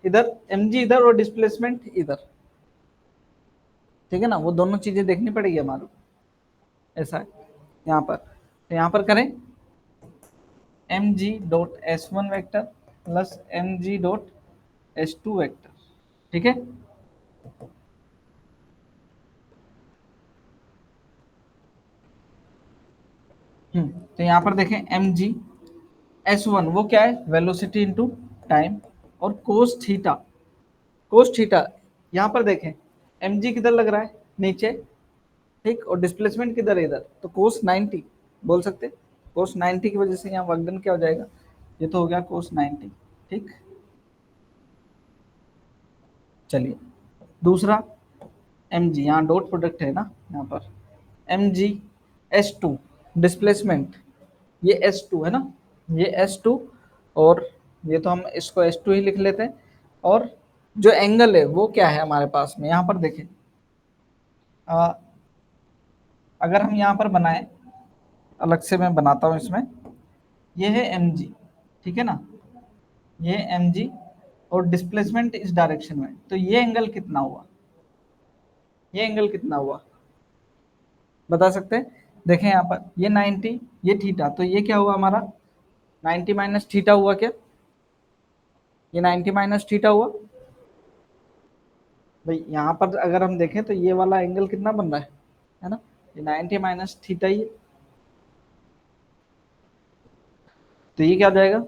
इधर एम जी इधर, और डिस्प्लेसमेंट इधर। ठीक है ना, वो दोनों चीजें देखनी पड़ेगी हमारे को, ऐसा है। यहाँ पर, तो यहाँ पर करें m g dot S1 vector plus m g dot S2 vector. ठीक है, तो यहाँ पर देखें mg S1 वो क्या है, वेलोसिटी इंटू टाइम, और कोस थीटा, कोस थीटा, यहाँ पर देखें mg किधर लग रहा है, नीचे। ठीक, और डिस्प्लेसमेंट किधर है, इधर, तो कोस 90 बोल सकते, कोस 90 की वजह से यहाँ वर्क डन क्या हो जाएगा, ये तो हो गया कोस 90। ठीक, चलिए, दूसरा mg, यहाँ डॉट प्रोडक्ट है ना, यहाँ पर mg S2, डिस्प्लेसमेंट, ये S2 है ना, ये S2, और ये तो हम इसको S2 ही लिख लेते हैं। और जो एंगल है वो क्या है हमारे पास में, यहाँ पर देखें, अ, अगर हम यहाँ पर बनाए, अलग से मैं बनाता हूँ इसमें, ये है mg, ठीक है ना, ये mg, और डिस्प्लेसमेंट इस डायरेक्शन में, तो ये एंगल कितना हुआ, ये एंगल कितना हुआ, बता सकते हैं। देखें यहाँ पर ये 90, ये थीटा, तो ये क्या हुआ हमारा, 90 माइनस थीटा हुआ क्या, ये 90 माइनस थीटा हुआ। भाई यहाँ पर अगर हम देखें तो ये वाला एंगल कितना बन रहा है ना, ये 90 माइनस थीटा ही है। तो ये क्या हो जाएगा,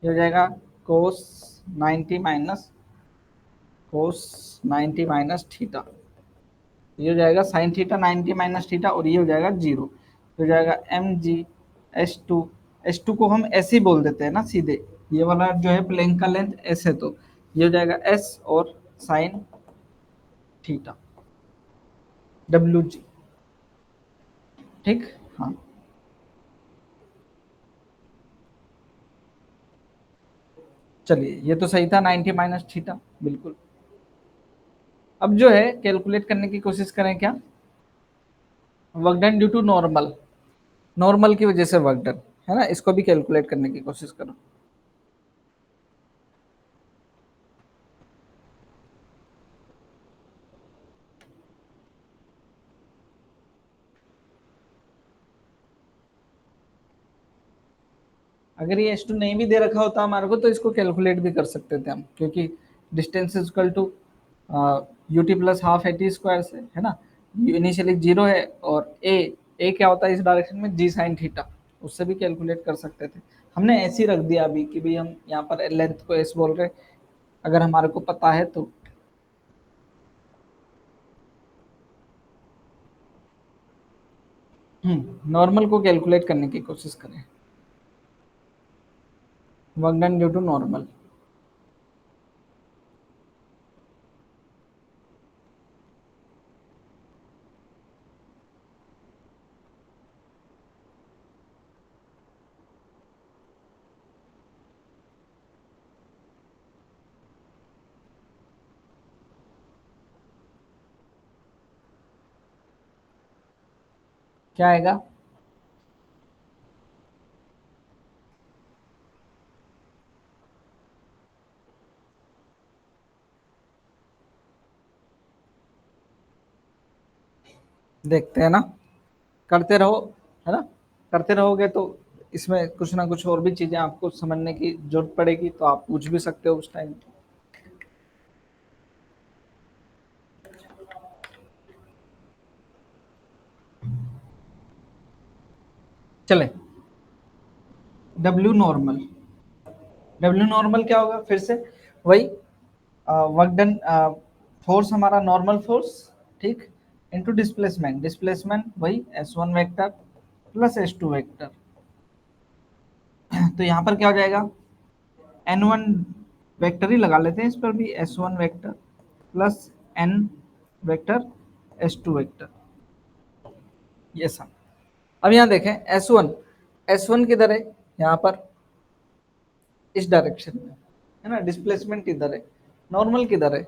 ये हो जाएगा कोस 90 माइनस थीटा, ये हो जाएगा साइन थीटा 90 माइनस थीटा, और ये हो जाएगा जीरो, हो जाएगा एम जी एस टू को हम ऐसे ही बोल देते हैं ना सीधे, ये वाला जो है प्लेन का लेंथ एस है, तो ये हो जाएगा एस और साइन थीटा डब्ल्यू जी। ठीक, हाँ चलिए, ये तो सही था 90 माइनस थीटा, बिल्कुल। अब जो है कैलकुलेट करने की कोशिश करें क्या, work done due to normal, normal की वजह से वर्क डन, है ना, इसको भी कैलकुलेट करने की कोशिश करो। अगर ये एच टू नहीं भी दे रखा होता हमारे को, तो इसको कैलकुलेट भी कर सकते थे हम, क्योंकि distance is equal to u t plus half a t square से, है ना, इनिशियली जीरो है, और ए क्या होता है इस डायरेक्शन में, जी साइन थीटा, उससे भी कैलकुलेट कर सकते थे। हमने ऐसे ही रख दिया अभी कि भाई हम यहाँ पर लेंथ को एस बोल रहे, अगर हमारे को पता है तो। नॉर्मल को कैलकुलेट करने की कोशिश करें, work done due to normal. क्या आएगा, देखते हैं ना, करते रहो, है ना, करते रहोगे तो इसमें कुछ ना कुछ और भी चीजें आपको समझने की जरूरत पड़ेगी, तो आप पूछ भी सकते हो उस टाइम। चले, डब्ल्यू नॉर्मल, डब्ल्यू नॉर्मल क्या होगा, फिर से वही वर्क डन, फोर्स हमारा नॉर्मल फोर्स, ठीक, इनटू डिस्प्लेसमेंट, डिस्प्लेसमेंट वही s one vector plus s two vector. तो यहाँ पर क्या हो जाएगा, एन वन वेक्टर ही लगा लेते हैं इस पर भी, s one vector plus N vector s two vector, ये सब। अब यहाँ देखें एस वन किधर है, यहाँ पर इस डायरेक्शन में, है ना, डिस्प्लेसमेंट किधर है, नॉर्मल किधर है,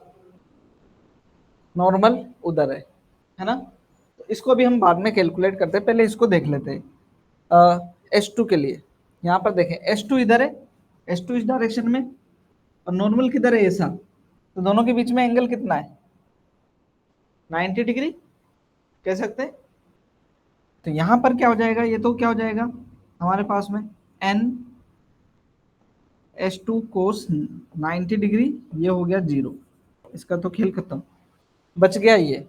नॉर्मल उधर है ना। तो इसको भी हम बाद में कैलकुलेट करते हैं, पहले इसको देख लेते हैं एस टू के लिए। यहाँ पर देखें एस टू इधर है, एस टू इस डायरेक्शन में, और नॉर्मल किधर है, ऐसा, तो दोनों के बीच में एंगल कितना है, 90 डिग्री कह सकते हैं। तो यहाँ पर क्या हो जाएगा, ये तो क्या हो जाएगा हमारे पास में, N s two cos 90 degree, ये हो गया जीरो, इसका तो खेल खत्म, बच गया ये,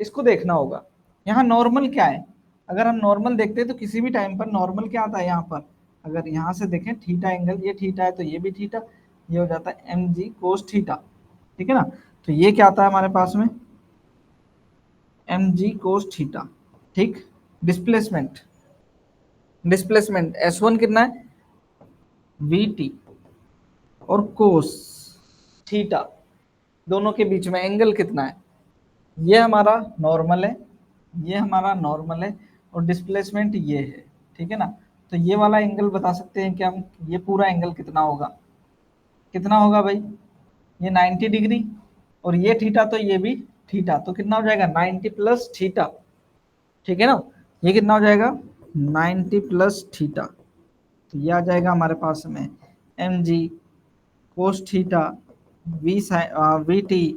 इसको देखना होगा। यहाँ नॉर्मल क्या है, अगर हम नॉर्मल देखते हैं तो किसी भी टाइम पर नॉर्मल क्या आता है, यहाँ पर अगर यहाँ से देखें थीटा एंगल, ये थीटा है तो ये भी थीटा, ये हो जाता है एम जी कोस थीटा, ठीक है ना। तो ये क्या आता है हमारे पास में, एम जी कोस थीटा, ठीक। डिस्प्लेसमेंट, डिस्प्लेसमेंट एस वन कितना है, वी टी, और कोस थीटा, दोनों के बीच में एंगल कितना है, ये हमारा नॉर्मल है, ये हमारा नॉर्मल है, और डिस्प्लेसमेंट ये है, ठीक है ना। तो ये वाला एंगल बता सकते हैं कि हम, ये पूरा एंगल कितना होगा, कितना होगा भाई, ये 90 डिग्री, और ये थीटा तो ये भी थीटा, तो कितना हो जाएगा 90 प्लस थीटा, ठीक है ना। ये कितना हो जाएगा 90 प्लस थीटा, तो ये आ जाएगा हमारे पास में M G cos theta V T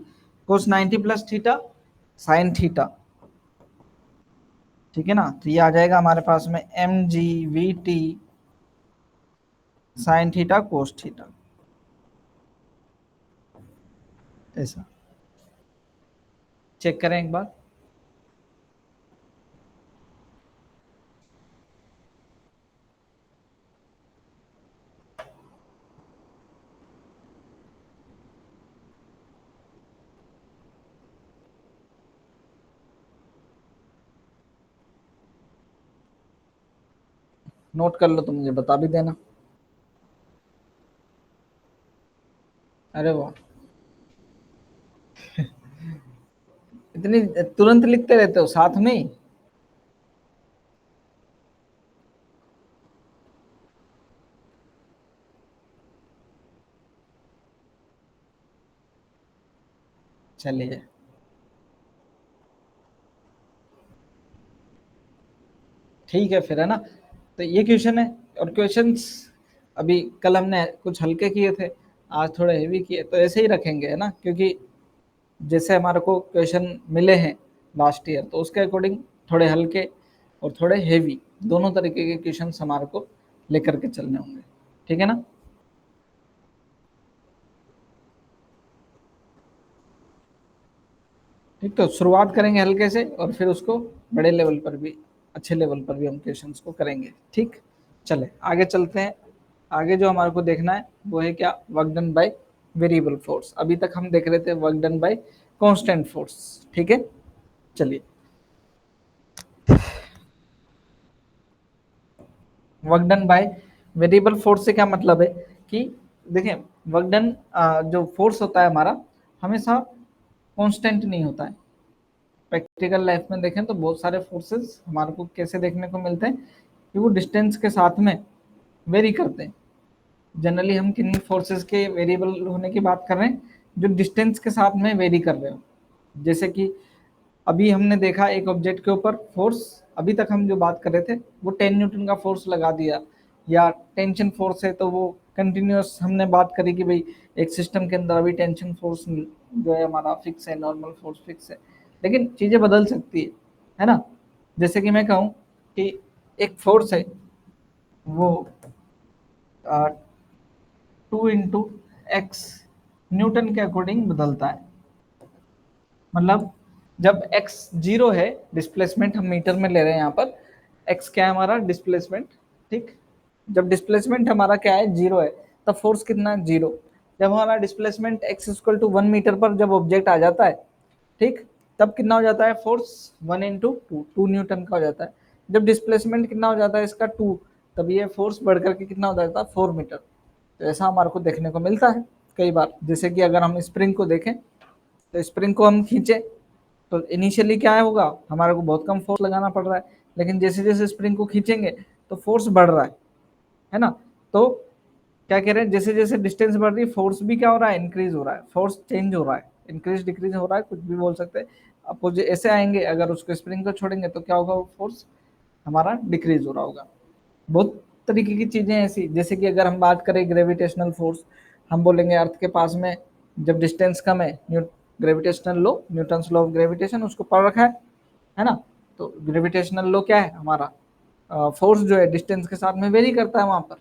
cos 90 plus theta sine theta, ठीक है ना। तो ये आ जाएगा हमारे पास में M g v t sine theta cos theta, ऐसा। चेक करें एक बार, नोट कर लो तो मुझे बता भी देना। अरे वाह, इतनी तुरंत लिखते रहते हो साथ में ही। चलिए, ठीक है फिर, है ना। तो ये क्वेश्चन है। और क्वेश्चंस अभी कल हमने कुछ हल्के किए थे, आज थोड़े हेवी किए, तो ऐसे ही रखेंगे, है ना, क्योंकि जैसे हमारे को क्वेश्चन मिले हैं लास्ट ईयर, तो उसके अकॉर्डिंग थोड़े हल्के और थोड़े हेवी दोनों तरीके के क्वेश्चंस हमारे को लेकर के चलने होंगे। ठीक है ना। ठीक, तो शुरुआत करेंगे हल्के से और फिर उसको बड़े लेवल पर भी, अच्छे लेवल पर भी हम क्वेश्चंस को करेंगे। ठीक, चले आगे चलते हैं। आगे जो हमारे को देखना है वो है क्या, work done by variable force. अभी तक हम देख रहे थे work done bye constant force. ठीक है, चलिए। Work done by variable force से क्या मतलब है कि देखें, वर्क डन जो फोर्स होता है हमारा, हमेशा कांस्टेंट नहीं होता है। प्रैक्टिकल लाइफ में देखें तो बहुत सारे फोर्सेस हमारे को कैसे देखने को मिलते हैं कि वो डिस्टेंस के साथ में वेरी करते हैं। जनरली हम किन फोर्सेस के वेरिएबल होने की बात कर रहे हैं, जो डिस्टेंस के साथ में वेरी कर रहे हो। जैसे कि अभी हमने देखा एक ऑब्जेक्ट के ऊपर फोर्स, अभी तक हम जो बात कर रहे थे वो 10 न्यूटन का फोर्स लगा दिया, या टेंशन फोर्स है तो वो कंटिन्यूस हमने बात करी कि भाई एक सिस्टम के अंदर अभी टेंशन फोर्स जो है हमारा फिक्स है, नॉर्मल फोर्स फिक्स है। लेकिन चीज़ें बदल सकती है ना। जैसे कि मैं कहूँ कि एक फोर्स है, वो 2 इंटू एक्स न्यूटन के अकॉर्डिंग बदलता है। मतलब जब एक्स जीरो है, डिस्प्लेसमेंट हम मीटर में ले रहे हैं यहाँ पर, एक्स क्या है हमारा डिस्प्लेसमेंट। ठीक, जब डिस्प्लेसमेंट हमारा क्या है, जीरो है, तब फोर्स कितना है, जीरो। जब हमारा displacement x equal to 1 metre पर जब ऑब्जेक्ट आ जाता है, ठीक, तब कितना हो जाता है फोर्स, 1 इंटू 2, 2 न्यूटन का हो जाता है। जब डिस्प्लेसमेंट कितना हो जाता है इसका, 2, तब ये फोर्स बढ़ करके कितना हो जाता है, 4 मीटर। तो ऐसा हमारे को देखने को मिलता है कई बार। जैसे कि अगर हम स्प्रिंग को देखें, तो स्प्रिंग को हम खींचे तो इनिशियली क्या होगा, हमारे को बहुत कम फोर्स लगाना पड़ रहा है, लेकिन जैसे जैसे स्प्रिंग को खींचेंगे तो फोर्स बढ़ रहा है ना। तो क्या कह रहे हैं, जैसे जैसे डिस्टेंस बढ़ रही है, फोर्स भी क्या हो रहा है, इंक्रीज हो रहा है, फोर्स चेंज हो रहा है, इंक्रीज डिक्रीज हो रहा है, कुछ भी बोल सकते हैं। अपोज ऐसे आएंगे, अगर उसको स्प्रिंग को छोड़ेंगे तो क्या होगा, वो फोर्स हमारा डिक्रीज हो रहा होगा। बहुत तरीके की चीजें ऐसी, जैसे कि अगर हम बात करें ग्रेविटेशनल फोर्स, हम बोलेंगे अर्थ के पास में जब डिस्टेंस कम है, gravitational low, Newton law of gravitation उसको पढ़ रखा है ना। तो ग्रेविटेशनल लो क्या है हमारा, फोर्स जो है डिस्टेंस के साथ में वेरी करता है वहां पर,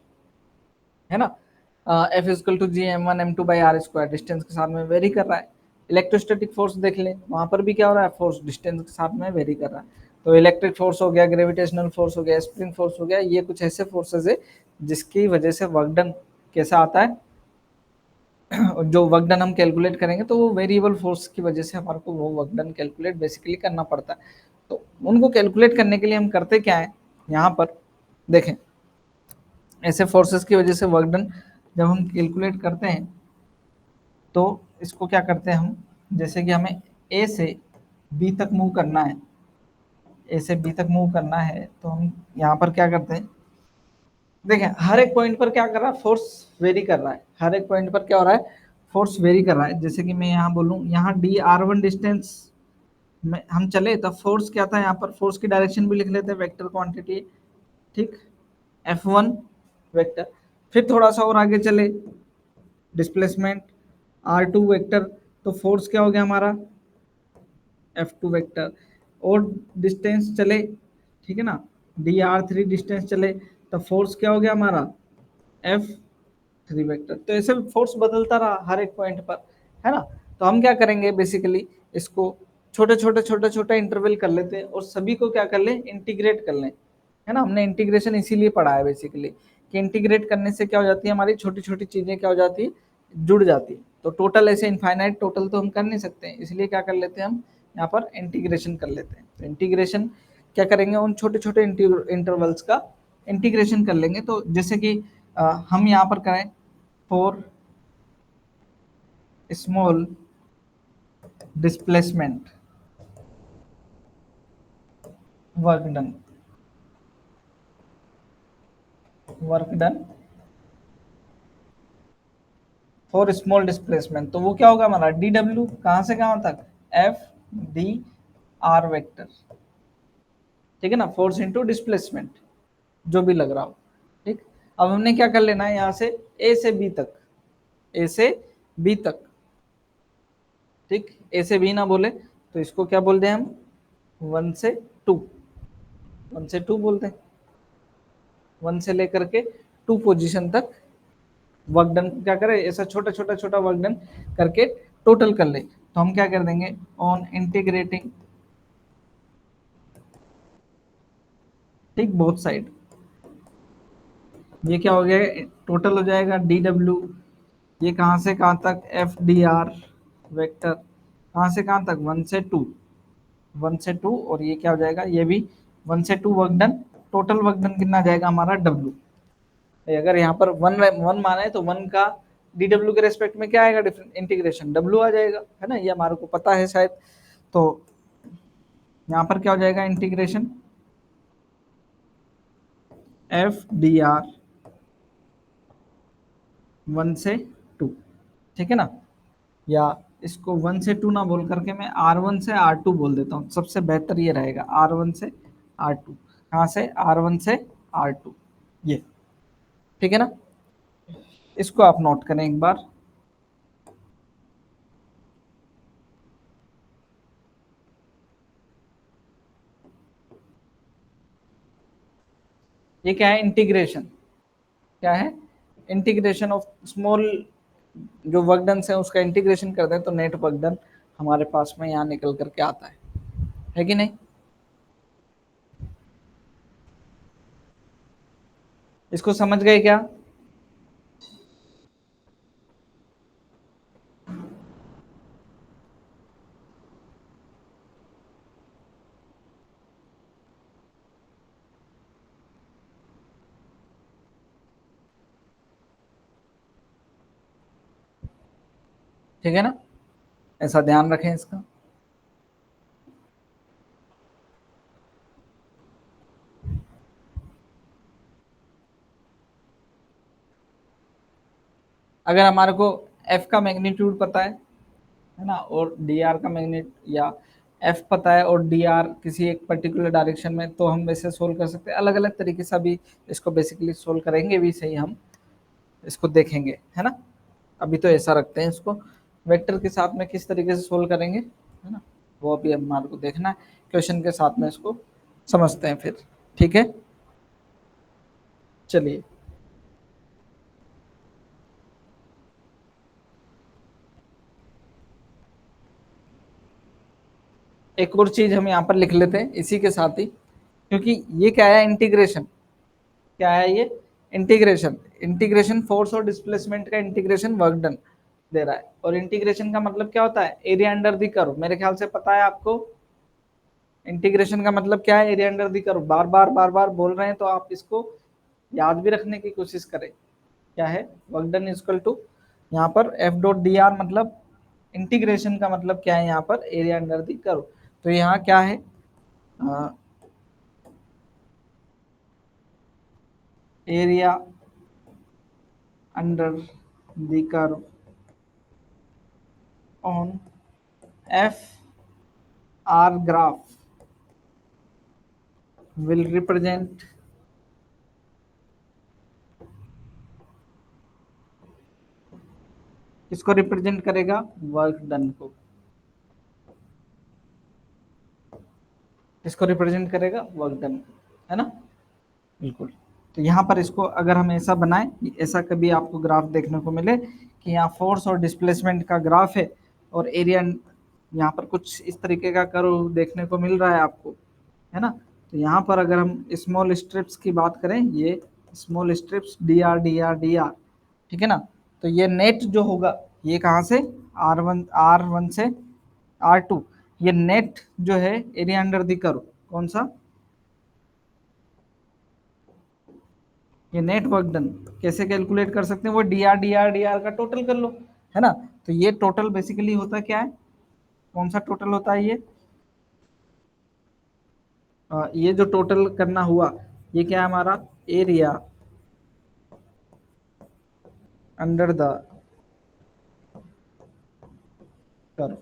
है ना। F is equal to G m1 m2/r² distance के साथ में वेरी कर रहा है। इलेक्ट्रोस्टैटिक फोर्स देख लें, वहां पर भी क्या हो रहा है, फोर्स डिस्टेंस के साथ में वेरी कर रहा है। तो इलेक्ट्रिक फोर्स हो गया, ग्रेविटेशनल फोर्स हो गया, स्प्रिंग फोर्स हो गया, ये कुछ ऐसे फोर्सेज है जिसकी वजह से वर्क डन कैसा आता है। जो वर्क डन हम कैलकुलेट करेंगे तो वो वेरिएबल फोर्स की वजह से हमारे को वो वर्क डन कैलकुलेट बेसिकली करना पड़ता है। तो उनको कैलकुलेट करने के लिए हम करते क्या है, यहाँ पर देखें, ऐसे फोर्सेस की वजह से वर्क डन जब हम कैलकुलेट करते हैं तो इसको क्या करते हैं हम, जैसे कि हमें ए से बी तक मूव करना है, ए से बी तक मूव करना है, तो हम यहाँ पर क्या करते हैं, देखें हर एक पॉइंट पर क्या कर रहा है, फोर्स वेरी कर रहा है। हर एक पॉइंट पर क्या हो रहा है, फोर्स वेरी कर रहा है। जैसे कि मैं यहाँ बोलूँ, यहाँ dr1 डिस्टेंस में हम चले तब फोर्स क्या था, यहाँ पर फोर्स की डायरेक्शन भी लिख लेते हैं, वेक्टर क्वांटिटी। ठीक, F1 वेक्टर। फिर थोड़ा सा और आगे चले, डिस्प्लेसमेंट R2 वेक्टर, तो फोर्स क्या हो गया हमारा, F2 वेक्टर। और डिस्टेंस चले, ठीक है ना, dr3 डिस्टेंस चले, तो फोर्स क्या हो गया हमारा, F3 वेक्टर। तो ऐसे फोर्स बदलता रहा हर एक पॉइंट पर, है ना। तो हम क्या करेंगे बेसिकली, इसको छोटे छोटे छोटे छोटे इंटरवल कर लेते हैं और सभी को क्या कर लें, इंटीग्रेट कर लें, है ना। हमने इंटीग्रेशन इसीलिए पढ़ा है बेसिकली, कि इंटीग्रेट करने से क्या हो जाती है, हमारी छोटी छोटी चीजें क्या हो जाती है, जुड़ जाती है। तो टोटल ऐसे इनफाइनाइट टोटल तो हम कर नहीं सकते हैं, इसलिए क्या कर लेते हैं हम यहाँ पर इंटीग्रेशन कर लेते हैं। तो इंटीग्रेशन क्या करेंगे, उन छोटे छोटे इंटरवल्स का इंटीग्रेशन कर लेंगे। तो जैसे कि हम यहाँ पर करें for small displacement work done for small displacement, तो वो क्या होगा हमारा डी डब्ल्यू, कहां से कहां तक, एफ डी आर वेक्टर, ठीक है ना, फोर्स इंटू डिस्प्लेसमेंट जो भी लग रहा हो। ठीक, अब हमने क्या कर लेना है यहां से ए से बी तक, ए से बी तक, ठीक, ए से बी ना बोले तो इसको क्या बोलते हैं हम, वन से टू, वन से टू बोलते हैं, वन से लेकर के टू पोजीशन तक वर्क डन क्या करें, ऐसा छोटा छोटा छोटा वर्क डन करके टोटल कर ले। तो हम क्या कर देंगे ऑन इंटीग्रेटिंग, ठीक, बोथ साइड, ये क्या हो गया, टोटल हो जाएगा डी डब्ल्यू, ये कहां से कहां तक, एफ डी आर वेक्टर, कहां से कहां तक, वन से टू, वन से टू, और ये क्या हो जाएगा, ये भी वन से two work done, total work done कितना जाएगा हमारा डब्ल्यू। अगर यहाँ पर वन वन माना है तो वन का डी डब्ल्यू के रेस्पेक्ट में क्या आएगा, डिफरेंट इंटीग्रेशन डब्ल्यू आ जाएगा, है ना, ये हमारे को पता है शायद। तो यहाँ पर क्या हो जाएगा, integration F D R one से टू, ठीक है ना, या इसको वन से टू ना बोल करके मैं आर वन से आर टू बोल देता हूँ, सबसे बेहतर ये रहेगा, आर वन से आर टू, कहाँ से, आर वन से आर टू, ये, ठीक है ना, इसको आप नोट करें एक बार। ये क्या है, इंटीग्रेशन, क्या है, इंटीग्रेशन ऑफ स्मॉल जो वर्क डन है उसका इंटीग्रेशन कर दें तो नेट वर्क डन हमारे पास में यहाँ निकल करके आता है कि नहीं। इसको समझ गए क्या, ठीक है ना, ऐसा ध्यान रखें इसका। अगर हमारे को एफ का मैग्नीट्यूड पता है ना, और डी आर का मैग्नीट, या एफ पता है और डी आर किसी एक पर्टिकुलर डायरेक्शन में, तो हम वैसे सोल्व कर सकते हैं, अलग अलग तरीके से अभी इसको बेसिकली सोल्व करेंगे भी सही, हम इसको देखेंगे, है ना। अभी तो ऐसा रखते हैं इसको, वेक्टर के साथ में किस तरीके से सोल्व करेंगे, है ना, वो अभी हमारे को देखना है, क्वेश्चन के साथ में इसको समझते हैं फिर, ठीक है, चलिए। एक और चीज हम यहाँ पर लिख लेते हैं इसी के साथ ही, क्योंकि ये क्या है, इंटीग्रेशन, क्या है ये, इंटीग्रेशन, इंटीग्रेशन फोर्स और डिस्प्लेसमेंट का इंटीग्रेशन वर्क डन दे रहा है, और इंटीग्रेशन का मतलब क्या होता है, एरिया अंडर दी कर्व, मेरे ख्याल से पता है आपको, इंटीग्रेशन का मतलब क्या है, एरिया अंडर दी कर्व, बार बार बोल रहे हैं तो आप इसको याद भी रखने की कोशिश करें, क्या है, वर्क डन इक्वल टू, यहाँ पर एफ डॉट डी आर, मतलब इंटीग्रेशन का मतलब क्या है यहाँ पर, एरिया अंडर दी कर्व, तो यहाँ क्या है, area under the curve on F R graph will represent किसको रिप्रेजेंट करेगा, वर्क डन को, किसको रिप्रेजेंट करेगा, वर्क डन को, है ना, बिल्कुल। तो यहाँ पर इसको अगर हम ऐसा बनाएं, ऐसा कभी आपको ग्राफ देखने को मिले कि यहाँ फोर्स और डिस्प्लेसमेंट का ग्राफ है और एरिया यहाँ पर कुछ इस तरीके का कर्व देखने को मिल रहा है आपको, है ना, तो यहाँ पर अगर हम स्मॉल स्ट्रिप्स की बात करें, ये स्मॉल स्ट्रिप्स डी आर, ठीक है ना, तो ये नेट जो होगा ये कहाँ से, आर वन से आर टू, ये नेट जो है एरिया अंडर द कर्व, कौन सा, ये नेट वर्क डन कैसे कैलकुलेट कर सकते हैं, वो डी आर का टोटल कर लो, है ना। तो ये टोटल बेसिकली होता क्या है, कौन सा टोटल होता है ये जो टोटल करना हुआ, ये क्या है हमारा एरिया अंडर द कर्व,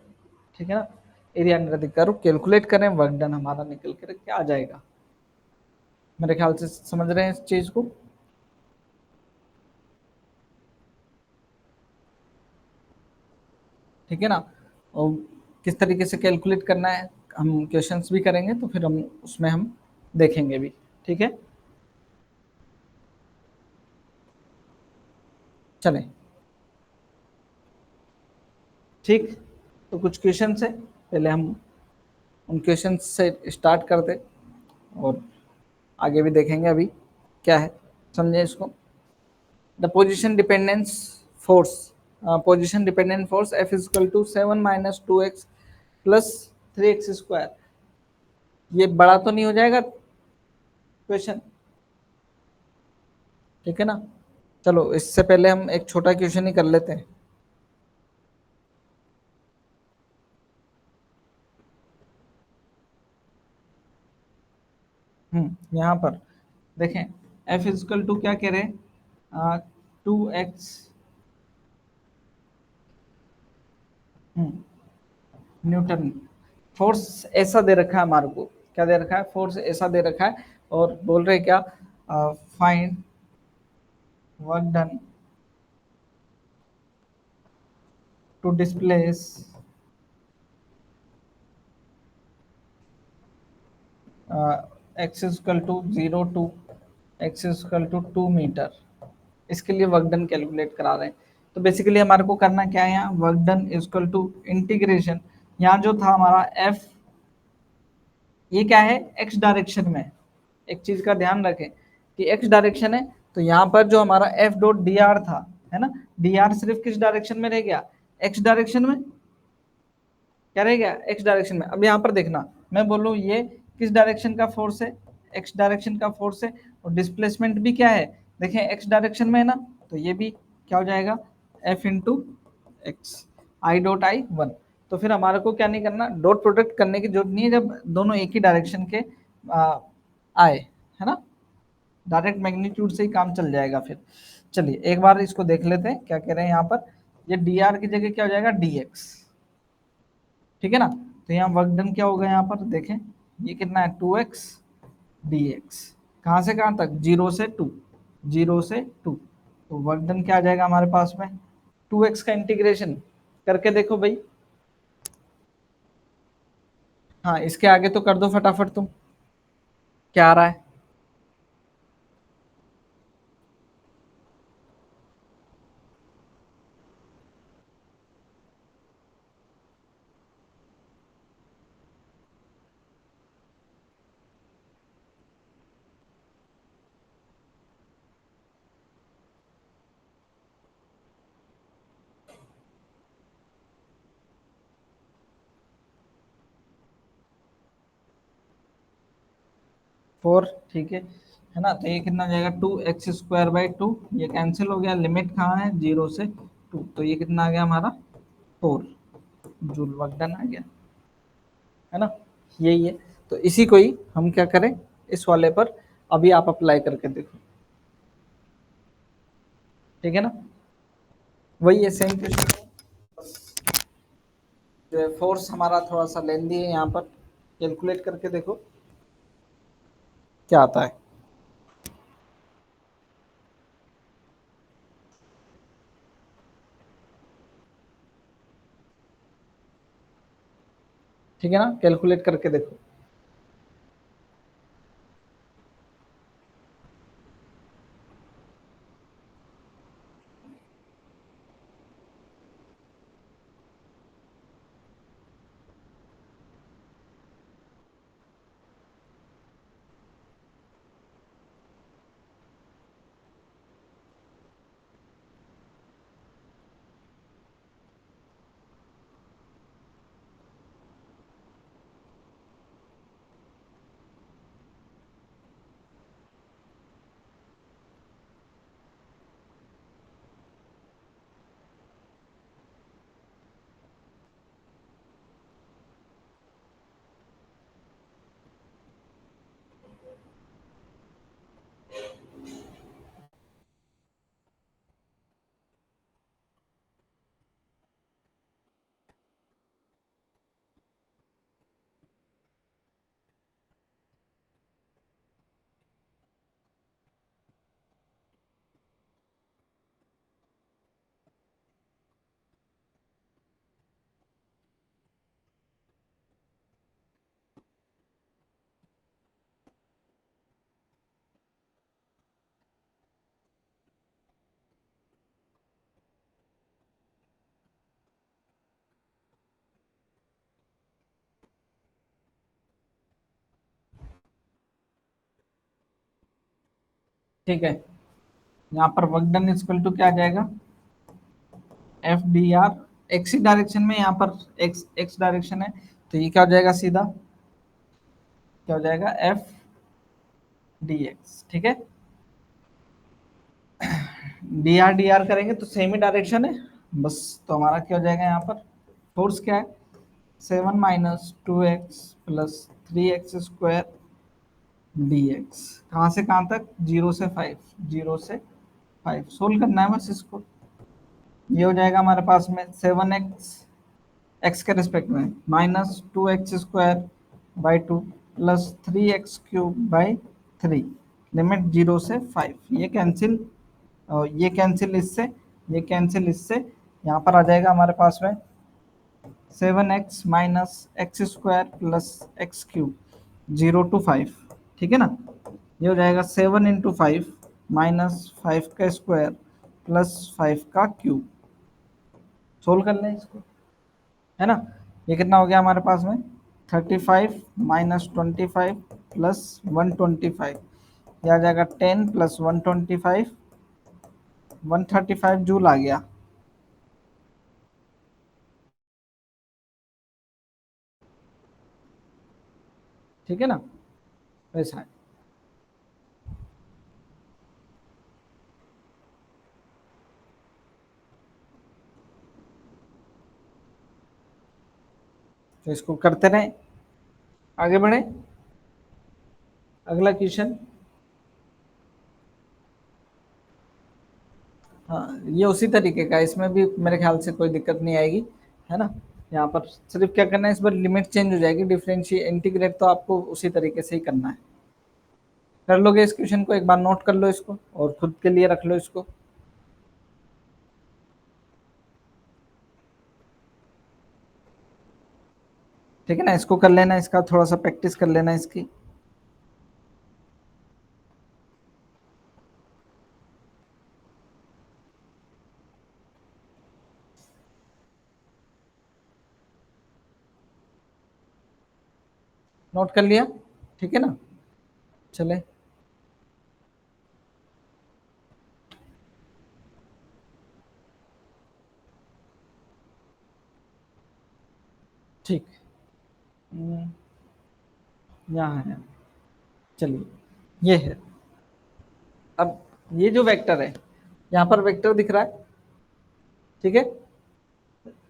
ठीक है ना। Area under the curve calculate करें, वर्क डन हमारा निकल कर क्या आ जाएगा। मेरे ख्याल से समझ रहे हैं इस चीज को। ठीक है ना। और किस तरीके से कैलकुलेट करना है हम क्वेश्चंस भी करेंगे, तो फिर हम उसमें हम देखेंगे भी। ठीक है, चलें। ठीक, तो कुछ क्वेश्चन है, पहले हम उन क्वेश्चन से स्टार्ट करते और आगे भी देखेंगे अभी क्या है, समझे इसको। The position dependence force, position dependent force F is equal to 7 - 2x plus 3x²। ये बड़ा तो नहीं हो जाएगा क्वेश्चन, ठीक है ना। चलो इससे पहले हम एक छोटा क्वेश्चन ही कर लेते हैं। यहाँ पर देखें, एफ इजिकल टू क्या कह रहे हैं, 2x न्यूटन। फोर्स ऐसा दे रखा है हमारे को, क्या दे रखा है, फोर्स ऐसा दे रखा है, और बोल रहे क्या, find work done to displace x is equal to 0 to x = 2 मीटर। इसके लिए वर्क डन कैलकुलेट करा रहे हैं। तो बेसिकली हमारे को करना क्या है, यहाँ work done is equal to integration, यहाँ जो था हमारा एफ, ये क्या है एक्स डायरेक्शन में। एक चीज का ध्यान रखें कि एक्स डायरेक्शन है, तो यहाँ पर जो हमारा एफ डॉट डी आर था, है ना, डी आर सिर्फ किस डायरेक्शन में रह गया, एक्स डायरेक्शन में, क्या रह गया, एक्स डायरेक्शन में। अब यहाँ पर देखना, मैं बोलूँ ये किस डायरेक्शन का फोर्स है, एक्स डायरेक्शन का फोर्स है, और डिस्प्लेसमेंट भी क्या है, देखें एक्स डायरेक्शन में है ना, तो ये भी क्या हो जाएगा, F into x, I dot I one. तो फिर हमारे को क्या नहीं करना, डॉट प्रोडक्ट करने की जरूरत नहीं है जब दोनों एक ही डायरेक्शन के आए, है ना। डायरेक्ट मैग्नीट्यूड से ही काम चल जाएगा फिर। चलिए एक बार इसको देख लेते हैं क्या कह रहे हैं यहाँ पर। ये डी आर की जगह क्या हो जाएगा, डी एक्स, ठीक है ना। तो यहाँ वर्क डन क्या होगा, यहाँ पर देखें ये कितना है, 2x डी एक्स, कहाँ से कहाँ तक, 0 से 2, 0 से 2। तो वर्क डन क्या आ जाएगा हमारे पास में, 2x का इंटीग्रेशन करके देखो भाई। हाँ इसके आगे तो कर दो फटाफट तुम, क्या आ रहा है। फोर, ठीक है ना। तो ये कितना हो जाएगा, 2x² बाई 2, ये कैंसिल हो गया, लिमिट कहाँ है, 0 से 2, तो ये कितना आ गया हमारा, 4 जूल वर्क डन आ गया, है ना। यही है, तो इसी को ही हम क्या करें, इस वाले पर अभी आप अप्लाई करके देखो, ठीक है ना। वही है सेम क्वेश्चन, जो है फोर्स हमारा थोड़ा सा लेंदी है, यहाँ पर कैलकुलेट करके देखो क्या आता है। ठीक है ना, कैलकुलेट करके देखो। ठीक है, यहाँ पर वर्क डन इक्वल टू क्या आ जाएगा, एफ डी आर, एक्स ही डायरेक्शन में, यहाँ पर एक्स एक्स डायरेक्शन है, तो ये क्या हो जाएगा सीधा, क्या हो जाएगा, एफ डी एक्स। ठीक है, डी आर करेंगे तो सेम ही डायरेक्शन है बस, तो हमारा क्या हो जाएगा यहाँ पर, फोर्स क्या है, 7 - 2x + 3x² डी एक्स। कहाँ से कहाँ तक, 0 से 5, 0 से 5 सोल्व करना है बस इसको। ये हो जाएगा हमारे पास में 7x एक्स के रिस्पेक्ट में -2x² / 2 +3x³ / 3, लिमिट 0 से 5, ये कैंसिल, और ये कैंसिल इससे, ये कैंसिल इससे, यहाँ पर आ जाएगा हमारे पास में 7x - x² + x³ 0 to 5। ठीक है ना, ये हो जाएगा 7 × 5 -5 का स्क्वायर +5 का क्यूब। सोल्व कर लें इसको, है ना, ये कितना हो गया हमारे पास में, 35 - 25 + 125, ये आ जाएगा 10 + 125, 135 जूल आ गया। ठीक है ना, वैसा है। तो इसको करते रहे, आगे बढ़े, अगला क्वेश्चन। हाँ, ये उसी तरीके का, इसमें भी मेरे ख्याल से कोई दिक्कत नहीं आएगी, है ना। यहाँ पर सिर्फ क्या करना है, इस बार लिमिट चेंज हो जाएगी, डिफरेंशिएट इंटीग्रेट तो आपको उसी तरीके से ही करना है। कर लोगे इस क्वेश्चन को, एक बार नोट कर लो इसको और खुद के लिए रख लो इसको। ठीक है ना, इसको कर लेना, इसका थोड़ा सा प्रैक्टिस कर लेना इसकी। नोट कर लिया, ठीक है ना, चले। ठीक, यहाँ है, चलिए, ये है। अब ये जो वेक्टर है, यहाँ पर वेक्टर दिख रहा है, ठीक है,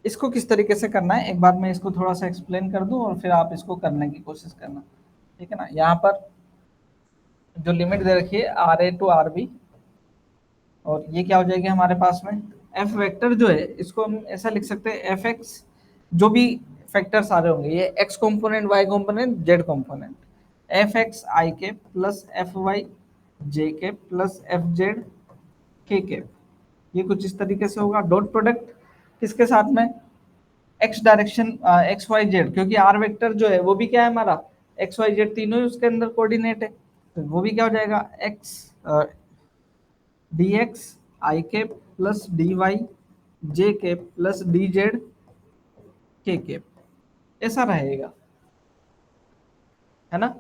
इसको किस तरीके से करना है, एक बार मैं इसको थोड़ा सा एक्सप्लेन कर दूं और फिर आप इसको करने की कोशिश करना। ठीक है ना, यहाँ पर जो लिमिट दे रखी है RA to RB, और ये क्या हो जाएगी हमारे पास में, एफ वेक्टर जो है इसको हम ऐसा लिख सकते हैं, एफ एक्स, जो भी फैक्टर्स आ रहे होंगे, ये X component, Y component, Z component, F X I के प्लस एफ वाई जे के plus F Z K cap, ये कुछ इस तरीके से होगा। डॉट प्रोडक्ट किसके साथ में, x direction, x y z, क्योंकि आर वेक्टर जो है वो भी क्या है हमारा, एक्स वाई जेड तीनों ही उसके अंदर कोऑर्डिनेट है, तो वो भी क्या हो जाएगा, एक्स डी एक्स आई के प्लस डी वाई जे के plus D Z K cap, ऐसा रहेगा, है ना,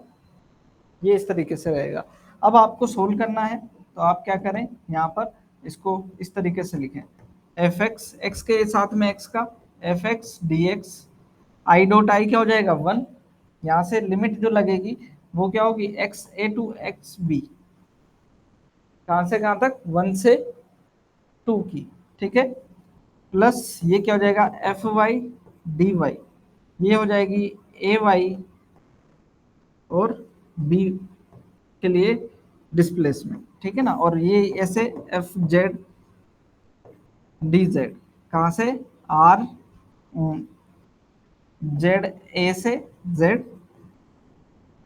ये इस तरीके से रहेगा। अब आपको सोल्व करना है, तो आप क्या करें, यहाँ पर इसको इस तरीके से लिखें, एफ एक्स, एक्स के साथ में एक्स का, F x D x, I dot I क्या हो जाएगा 1, यहाँ से लिमिट जो लगेगी वो क्या होगी, x A to x B, कहाँ से कहाँ तक, 1 से 2 की। ठीक है, प्लस ये क्या हो जाएगा, एफ वाई डी वाई, ये हो जाएगी ए वाई और बी के लिए डिस्प्लेसमेंट। ठीक है ना, और ये ऐसे एफ जेड डी जेड, कहाँ से, आर जेड ए से जेड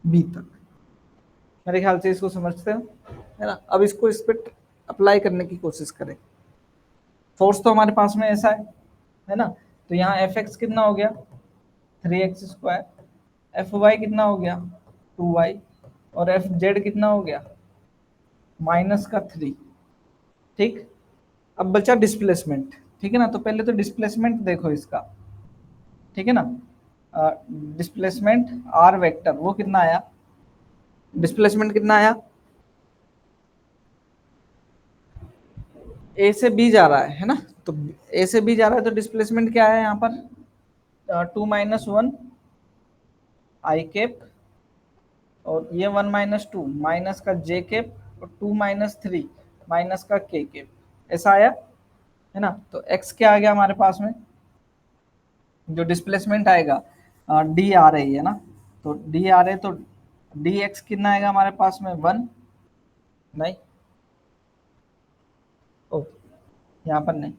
बी तक। मेरे ख्याल से इसको समझते हो, है ना। अब इसको इस पर अप्लाई करने की कोशिश करें। फोर्स तो हमारे पास में ऐसा है ना, तो यहाँ एफ एक्स कितना हो गया, 3x², एफ वाई कितना हो गया, 2y, और एफ जेड कितना हो गया, -3। ठीक, अब बचा डिस्प्लेसमेंट। ठीक है ना, तो पहले तो डिस्प्लेसमेंट देखो इसका, ठीक है ना, डिस्प्लेसमेंट आर वेक्टर वो कितना आया, डिस्प्लेसमेंट कितना आया, ए से बी जा रहा है ना, तो ए से बी जा रहा है तो डिस्प्लेसमेंट क्या है यहाँ पर, 2 - 1 आई कैप, और ये 1 - 2 माइनस का जे कैप, और 2 - 3 माइनस का के कैप, ऐसा आया है ना। तो एक्स क्या आ गया हमारे पास में, जो डिस्प्लेसमेंट आएगा, डी आ रही है ना, तो डी आ रहे तो डी एक्स कितना आएगा हमारे पास में 1, नहीं, ओ यहाँ पर नहीं,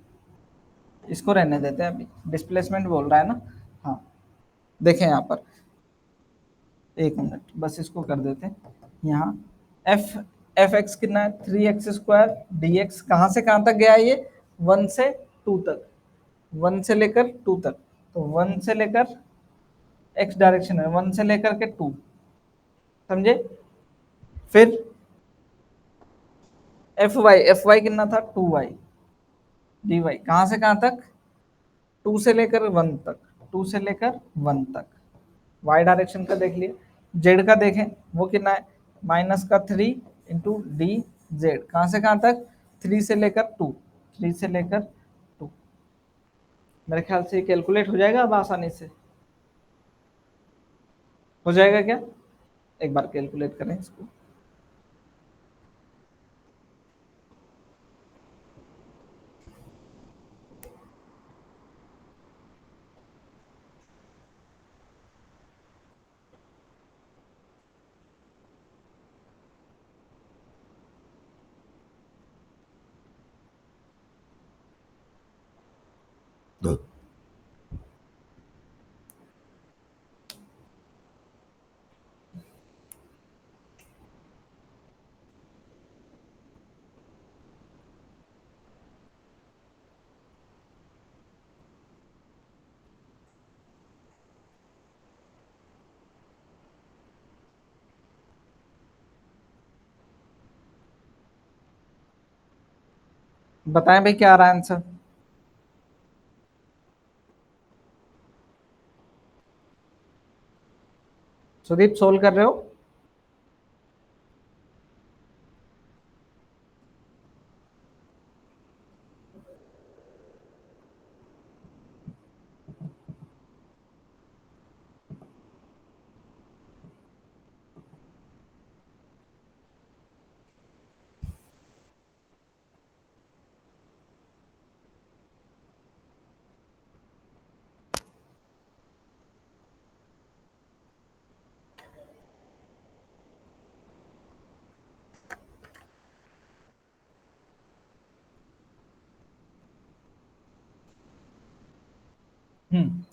इसको रहने देते हैं, अभी डिस्प्लेसमेंट बोल रहा है ना। हाँ, देखें यहाँ पर, एक मिनट बस इसको कर देते हैं यहाँ। एफ एफ एक्स कितना है, 3x² डी एक्स, कहाँ से कहाँ तक गया है ये, 1 से 2 तक, 1 से लेकर 2 तक, तो 1 से लेकर एक्स डायरेक्शन है, 1 से लेकर के 2, समझे। फिर एफ वाई कितना था, 2y, डी वाई कहाँ से कहाँ तक, 2 से लेकर 1 तक, 2 से लेकर 1 तक, वाई डायरेक्शन का देख लिए। जेड का देखें, वो कितना है, -3 × डी जेड, कहाँ से कहाँ तक, 3 से लेकर 2, 3 से लेकर 2। मेरे ख्याल से ये कैलकुलेट हो जाएगा अब आसानी से, हो जाएगा क्या, एक बार कैलकुलेट करें इसको। बताएं भाई क्या आ रहा है आंसर। सुदीप सोल्व कर रहे हो।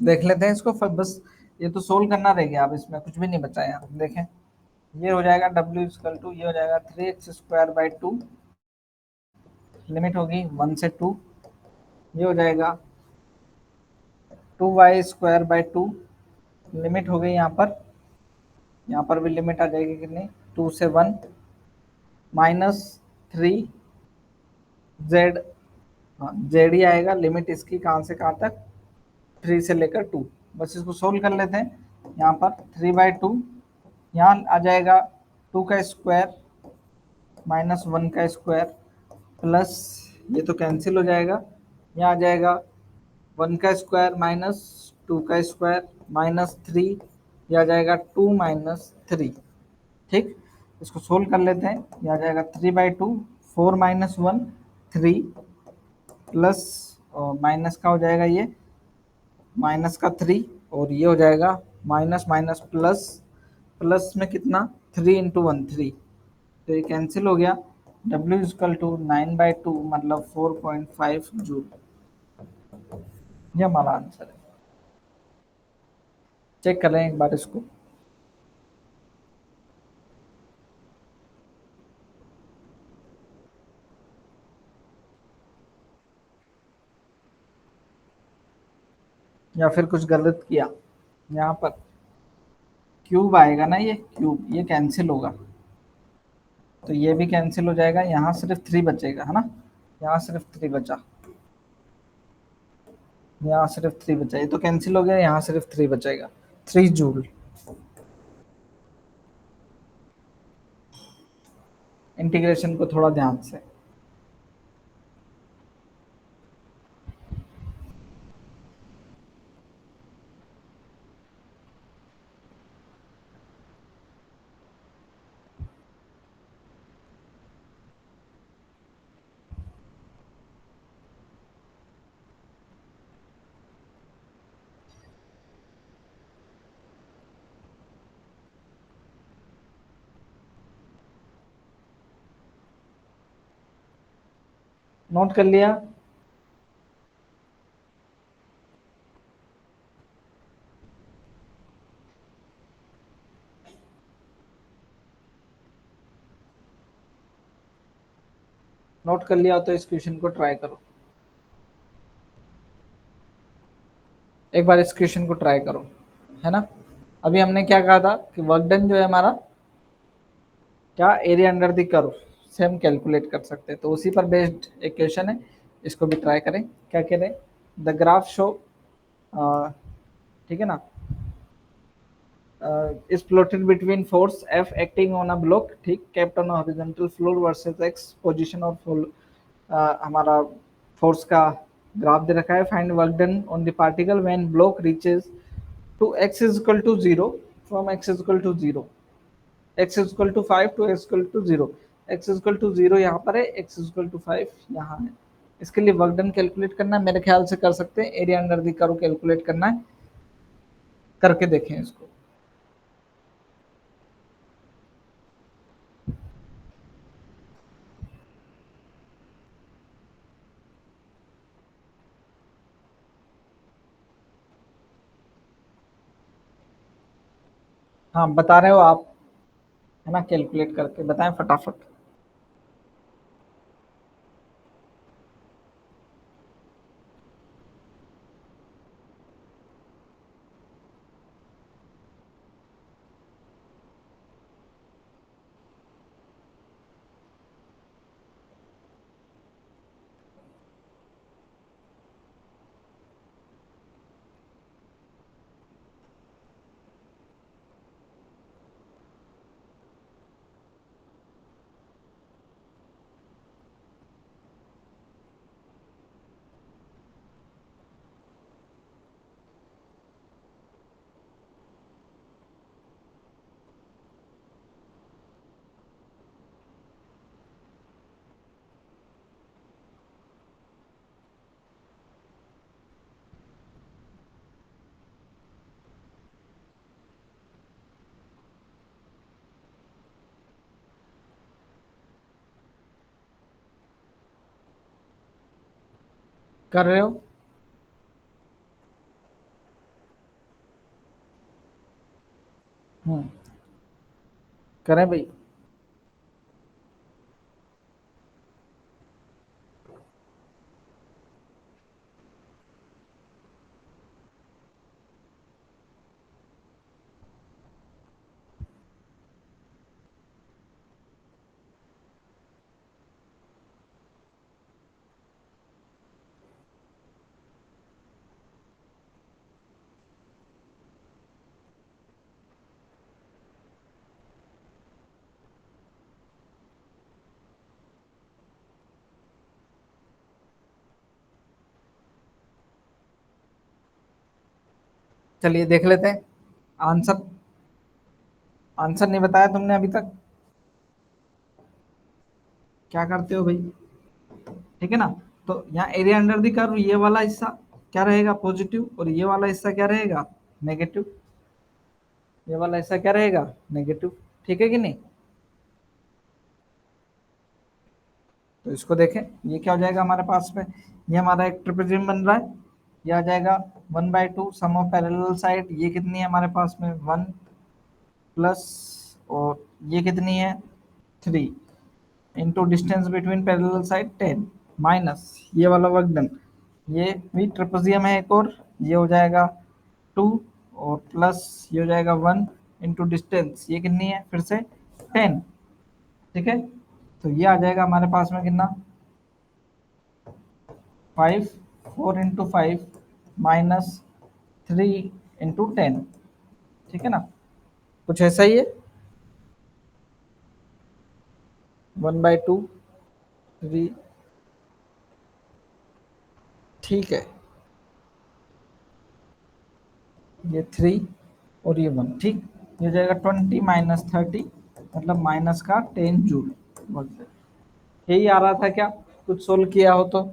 देख लेते हैं इसको फिर, बस ये तो सोल्व करना रह गया, अब इसमें कुछ भी नहीं बचा यहाँ, देखें। ये हो जाएगा W = ये हो जाएगा 3x² / 2, लिमिट होगी 1 से 2, ये हो जाएगा 2y² / 2, लिमिट हो गई यहाँ पर भी लिमिट आ जाएगी कितनी, 2 से 1, -3 z, हाँ जेड ही आएगा, लिमिट इसकी कहाँ से कहाँ तक, 3 से लेकर 2। बस इसको सोल्व कर लेते हैं, यहाँ पर 3/2, यहाँ आ जाएगा 2 का स्क्वायर -1 का स्क्वायर, प्लस ये तो कैंसिल हो जाएगा, यहाँ आ जाएगा 1 का स्क्वायर -2 का स्क्वायर -3, यह आ जाएगा 2 - 3, ठीक। इसको सोल्व कर लेते हैं, यह आ जाएगा 3/2, 4 - 1 3, प्लस और माइनस का हो जाएगा ये -3, और ये हो जाएगा माइनस माइनस प्लस, प्लस में कितना 3 × 1 3, तो ये कैंसिल हो गया। W = 9/2 मतलब 4.5 जूल, ये हमारा आंसर है। चेक कर रहे हैं एक बार इसको। या फिर कुछ गलत किया, यहाँ पर क्यूब आएगा ना, ये क्यूब ये कैंसिल होगा, तो ये भी कैंसिल हो जाएगा, यहाँ सिर्फ 3 बचेगा है ना, यहाँ सिर्फ 3 बचा, यहाँ सिर्फ 3 बचा, ये तो कैंसिल हो गया, यहाँ सिर्फ 3 बचेगा, 3 जूल। इंटीग्रेशन को थोड़ा ध्यान से, नोट कर लिया? नोट कर लिया हो तो इस क्वेश्चन को ट्राई करो, एक बार इस क्वेश्चन को ट्राई करो, है ना। अभी हमने क्या कहा था कि वर्क डन जो है हमारा, क्या एरिया अंडर द कर्व से हम कैलकुलेट कर सकते हैं, तो उसी पर बेस्ड एक क्वेश्चन है, इसको भी ट्राई करें। क्या कह रहे हैं, द ग्राफ शो, ठीक है ना, is plotted between force F acting on a block, ठीक, kept on a horizontal floor versus x position of हमारा फोर्स का ग्राफ दे रखा है। Find work done on the particle when block reaches to x is equal to 0 from x is equal to 0, x is equal to 5 to x equal to 0, x is equal to 0 यहाँ पर है, x is equal to 5 यहाँ है। इसके लिए work done calculate करना है, मेरे ख्याल से कर सकते हैं। Area under the curve calculate करना है, करके देखें इसको। हाँ बता रहे हो आप, है ना, कैलकुलेट करके बताएं फटाफट। कर रहे हो? हम्म, करें भाई। चलिए देख लेते हैं आंसर। आंसर नहीं बताया तुमने अभी तक, क्या करते हो भाई? ठीक है ना। तो यहाँ एरिया अंडर द कर्व, ये वाला हिस्सा क्या रहेगा, पॉजिटिव, और ये वाला हिस्सा क्या रहेगा, नेगेटिव। ये वाला हिस्सा क्या रहेगा, नेगेटिव। ठीक है कि नहीं? तो इसको देखें, ये क्या हो जाएगा हमारे पास में, ये हमारा एक ट्रिपेजियम बन रहा है। ये आ जाएगा 1/2 सम ऑफ पैरेलल साइड, ये कितनी है हमारे पास में, 1 प्लस, और ये कितनी है, 3, into distance between parallel side 10, minus ये वाला वर्क डन, ये भी ट्रिपेजियम है एक और, ये हो जाएगा 2, और प्लस ये हो जाएगा 1, इंटू डिस्टेंस ये कितनी है फिर से 10। ठीक है, तो ये आ जाएगा हमारे पास में कितना, 5, 4 इंटू 5 माइनस 3 इंटू 10। ठीक है ना, कुछ ऐसा ही है, 1/2, 3, ठीक है, ये 3 और ये 1, ठीक। ये हो जाएगा 20 - 30, मतलब माइनस का 10 जूल। यही आ रहा था क्या, कुछ सोल्व किया हो तो?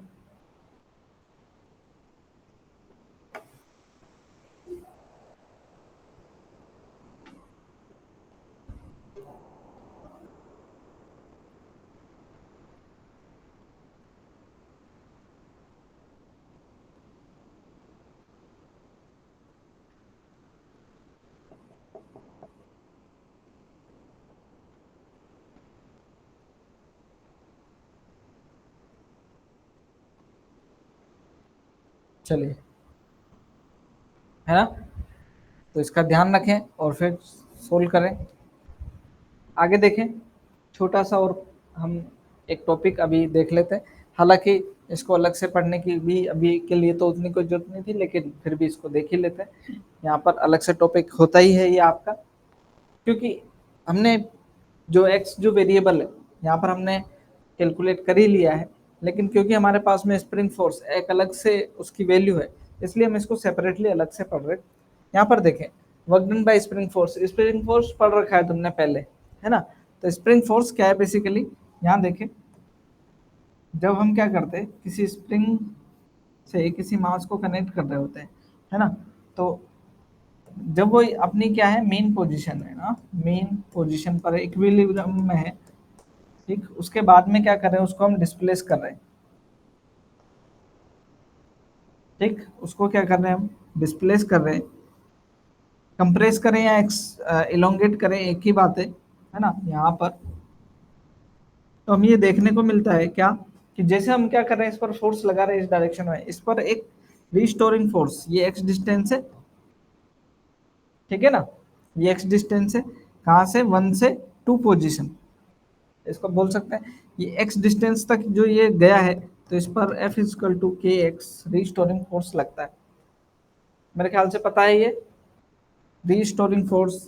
चलिए, है ना। तो इसका ध्यान रखें और फिर सोल्व करें। आगे देखें, छोटा सा और हम एक टॉपिक अभी देख लेते हैं। हालांकि इसको अलग से पढ़ने की भी अभी के लिए तो उतनी कोई जरूरत नहीं थी, लेकिन फिर भी इसको देख ही लेते हैं। यहाँ पर अलग से टॉपिक होता ही है ये आपका, क्योंकि हमने जो एक्स जो वेरिएबल है यहाँ पर हमने कैलकुलेट कर ही लिया है, लेकिन क्योंकि हमारे पास में स्प्रिंग फोर्स एक अलग से उसकी वैल्यू है, इसलिए हम इसको सेपरेटली अलग से पढ़ रहे हैं। यहाँ पर देखें, work done bye spring force पढ़ रखा है तुमने पहले, है ना। तो स्प्रिंग फोर्स क्या है बेसिकली, यहाँ देखें, जब हम क्या करते हैं, किसी स्प्रिंग से किसी मास को कनेक्ट कर रहे होते हैं, है ना। तो जब वो अपनी क्या है, मेन पोजीशन है ना, मेन पोजीशन पर इक्विलिब्रियम में है, ठीक। उसके बाद में क्या कर रहे हैं, उसको हम डिस्प्लेस कर रहे हैं, ठीक। उसको क्या कर रहे हैं, हम डिस्प्लेस कर रहे हैं। कंप्रेस करें या इलोंगेट करें, एक ही बात है ना। यहाँ पर तो हम ये देखने को मिलता है क्या, कि जैसे हम क्या कर रहे हैं, इस पर फोर्स लगा रहे हैं इस डायरेक्शन में, इस पर एक रिस्टोरिंग फोर्स, ये एक्स डिस्टेंस है, ठीक है ना। ये एक्स डिस्टेंस है, कहाँ से, 1 से 2 पोजीशन, इसको बोल सकते हैं। ये एक्स डिस्टेंस तक जो ये गया है, तो इस पर F is equal to k x restoring force लगता है। मेरे ख्याल से पता है ये रिस्टोरिंग फोर्स,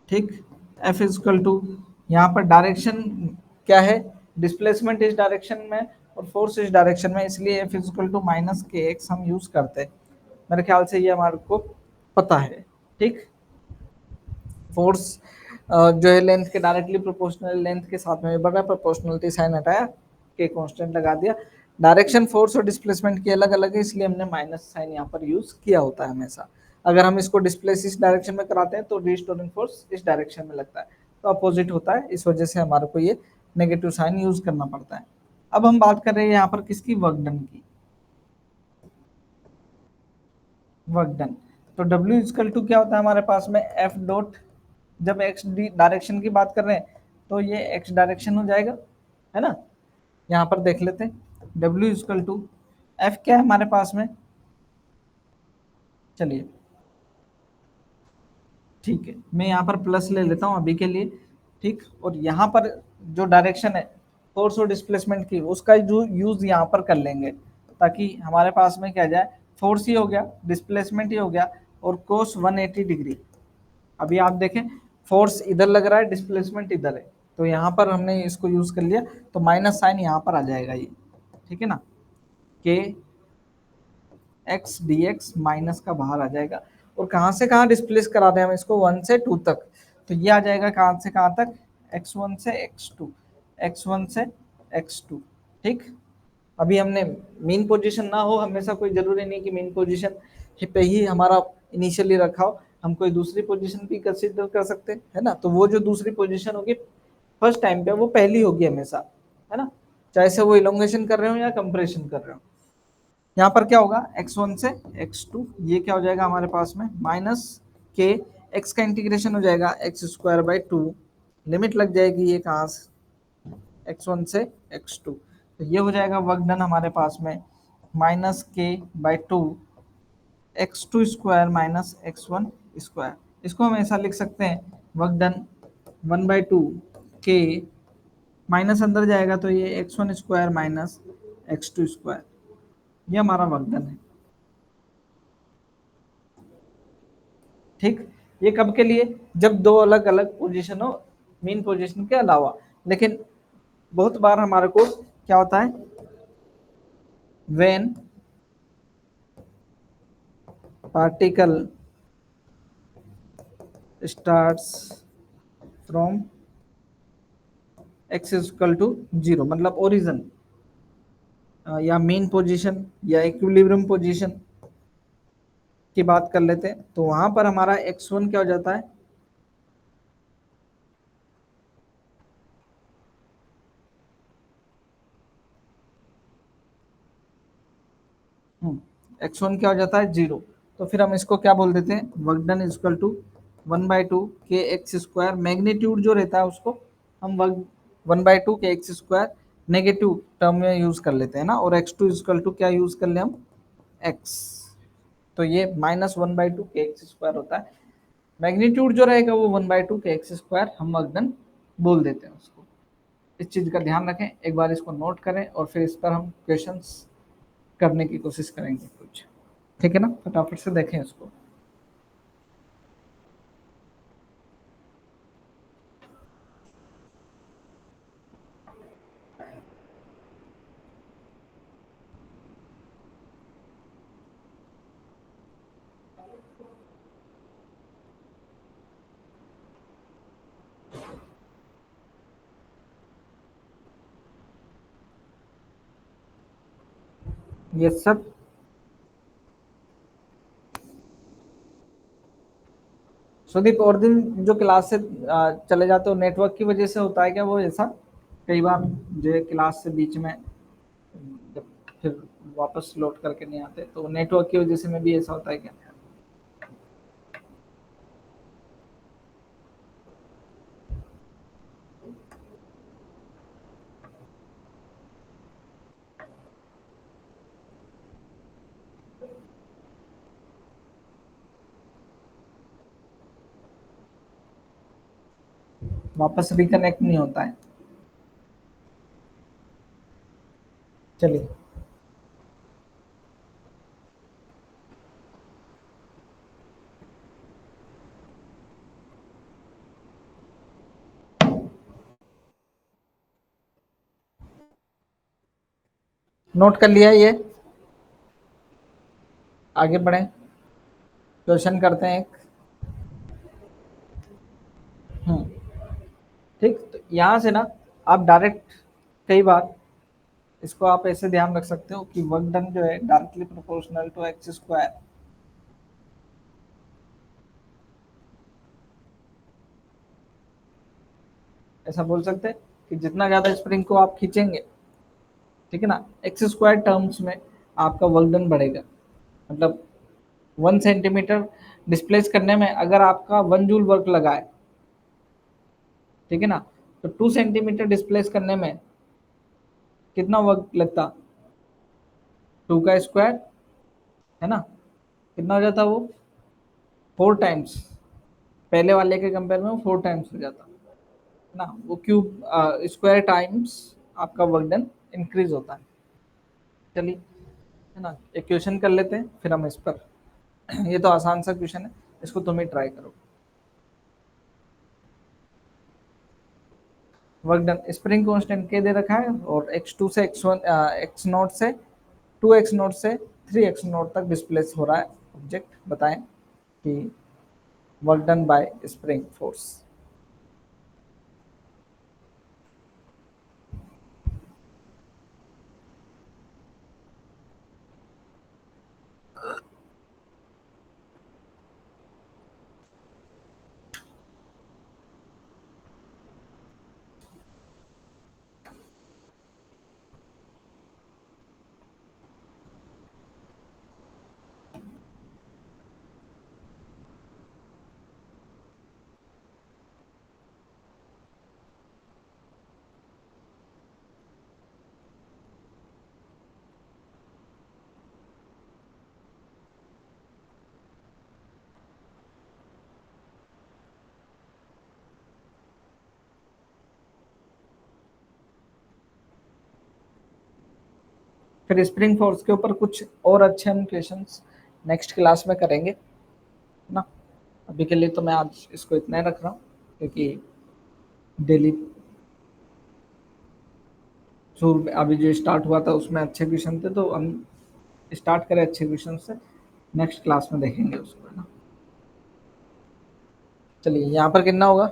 ठीक। एफ इजकल टू, यहाँ पर डायरेक्शन क्या है, डिस्प्लेसमेंट इस डायरेक्शन में और फोर्स इस डायरेक्शन में, इसलिए एफ इजकल टू माइनस के एक्स हम यूज करते हैं। मेरे ख्याल से ये हमारे को पता है, ठीक। फोर्स जो है लेंथ के डायरेक्टली प्रोपोर्शनल, लेंथ के साथ में भी बढ़ रहा है, प्रोपोर्शनलिटी साइन हटाया, के कांस्टेंट लगा दिया। डायरेक्शन फोर्स और डिस्प्लेसमेंट की अलग अलग है, इसलिए हमने माइनस साइन यहाँ पर यूज किया होता है हमेशा। अगर हम इसको डिस्प्लेस इस डायरेक्शन में कराते हैं तो रिस्टोरिंग फोर्स इस डायरेक्शन में लगता है, तो अपोजिट होता है, इस वजह से हमारे को ये नेगेटिव साइन यूज करना पड़ता है। अब हम बात कर रहे हैं यहाँ पर किसकी, वर्क डन की, वर्क डन। तो W इजकल टू क्या होता है हमारे पास में, एफ डॉट, जब एक्स डायरेक्शन की बात कर रहे हैं तो ये एक्स डायरेक्शन हो जाएगा, है ना। यहाँ पर देख लेते हैं, W इजकल टू एफ क्या है हमारे पास में, चलिए ठीक है, मैं यहाँ पर प्लस ले लेता हूँ अभी के लिए, ठीक। और यहाँ पर जो डायरेक्शन है फोर्स और डिस्प्लेसमेंट की, उसका जो यूज यहाँ पर कर लेंगे, ताकि हमारे पास में क्या जाए, फोर्स ही हो गया, डिस्प्लेसमेंट ही हो गया, और कोस 180 डिग्री। अभी आप देखें, फोर्स इधर लग रहा है, डिस्प्लेसमेंट इधर है, तो यहाँ पर हमने इसको यूज कर लिया, तो माइनस साइन यहाँ पर आ जाएगा ये, ठीक है ना। के एक्स डी एक्स माइनस का बाहर आ जाएगा, और कहाँ से कहाँ डिस्प्लेस करा दें हम इसको, 1 से 2 तक, तो ये आ जाएगा कहाँ से कहाँ तक, x1 से x2, x1 से x2, ठीक। अभी हमने मेन पोजीशन ना हो, हमेशा कोई जरूरी नहीं कि मेन पोजीशन पे ही हमारा इनिशियली रखा हो, हम कोई दूसरी पोजीशन भी कंसीडर कर सकते हैं, है ना। तो वो जो दूसरी पोजीशन होगी फर्स्ट टाइम पे, वो पहली होगी हमेशा, है ना, चाहे से वो इलोंगेशन कर रहे हो या कंप्रेशन कर रहे हो। यहाँ पर क्या होगा, x1 से x2, ये क्या हो जाएगा हमारे पास में, माइनस के एक्स का इंटीग्रेशन हो जाएगा एक्स स्क्वायर बाई 2, लिमिट लग जाएगी ये कहाँ से, x1 से x2, तो ये हो जाएगा वर्क डन हमारे पास में माइनस के by 2, x2 square minus x1 square. इसको हम ऐसा लिख सकते हैं, वर्क डन 1/2 के, माइनस अंदर जाएगा तो ये x1 square minus x2 square, ये हमारा वर्क डन है, ठीक। ये कब के लिए, जब दो अलग अलग पोजीशन हो, मेन पोजीशन के अलावा। लेकिन बहुत बार हमारे को क्या होता है, when particle starts from x equal to 0, मतलब ओरिजिन या मेन पोजीशन या इक्विलिब्रियम पोजीशन की बात कर लेते हैं, तो वहां पर हमारा x1 क्या हो जाता है, x1 क्या हो जाता है, 0। तो फिर हम इसको क्या बोल देते हैं, work done is equal to 1/2 k x square, magnitude जो रहता है उसको हम work 1/2 k x square negative term में यूज कर लेते हैं ना, और x2 इजकल टू क्या यूज कर ले हम, x। तो ये -1/2 के एक्स स्क्वायर होता है। मैग्नीट्यूड जो रहेगा वो 1/2 के एक्स स्क्वायर हम वर्कडन बोल देते हैं उसको। इस चीज का ध्यान रखें, एक बार इसको नोट करें और फिर इस पर हम क्वेश्चंस करने की कोशिश करेंगे कुछ। ठीक है ना, फटाफट से देखें इसको। ये सब सुदीप, और दिन जो क्लास से चले जाते हो नेटवर्क की वजह से होता है क्या वो ऐसा? कई बार जो है क्लास से बीच में जब फिर वापस लौट करके नहीं आते, तो नेटवर्क की वजह से में भी ऐसा होता है क्या? वापस रिकनेक्ट नहीं होता है? चलिए, नोट कर लिया ये, आगे बढ़े, क्वेश्चन करते हैं एक। हम्म, ठीक, तो यहाँ से ना आप डायरेक्ट, कई बार इसको आप ऐसे ध्यान रख सकते हो कि वर्क डन जो है directly proportional to x square. ऐसा बोल सकते हैं कि जितना ज्यादा स्प्रिंग को आप खींचेंगे, ठीक है ना, एक्स स्क्वायर टर्म्स में आपका वर्क डन बढ़ेगा। मतलब 1 सेंटीमीटर डिस्प्लेस करने में अगर आपका 1 जूल वर्क लगा है, ठीक है ना, तो 2 सेंटीमीटर डिस्प्लेस करने में कितना वर्क लगता, 2 का स्क्वायर, है ना, कितना हो जाता वो, 4 टाइम्स। पहले वाले के कंपेयर में वो 4 टाइम्स हो जाता है ना, वो क्यूब स्क्वायर टाइम्स आपका वर्क डन इंक्रीज होता है। चलिए, है ना, एक क्वेश्चन कर लेते हैं फिर हम इस पर। ये तो आसान सा क्वेश्चन है, इसको तुम ही ट्राई करो। वर्क डन स्प्रिंग कांस्टेंट के दे रखा है, और x2 से x1, एक्स नोट से 2x0 से 3x0 तक डिस्प्लेस हो रहा है ऑब्जेक्ट। बताएं कि work done bye spring force. फिर स्प्रिंग फोर्स के ऊपर कुछ और अच्छे हम क्वेश्चंस नेक्स्ट क्लास में करेंगे ना। अभी के लिए तो मैं आज इसको इतना ही रख रहा हूँ, क्योंकि डेली शुरू में अभी जो स्टार्ट हुआ था उसमें अच्छे क्वेश्चन थे, तो हम स्टार्ट करें अच्छे क्वेश्चन से, नेक्स्ट क्लास में देखेंगे उसको, है ना। चलिए, यहाँ पर कितना होगा?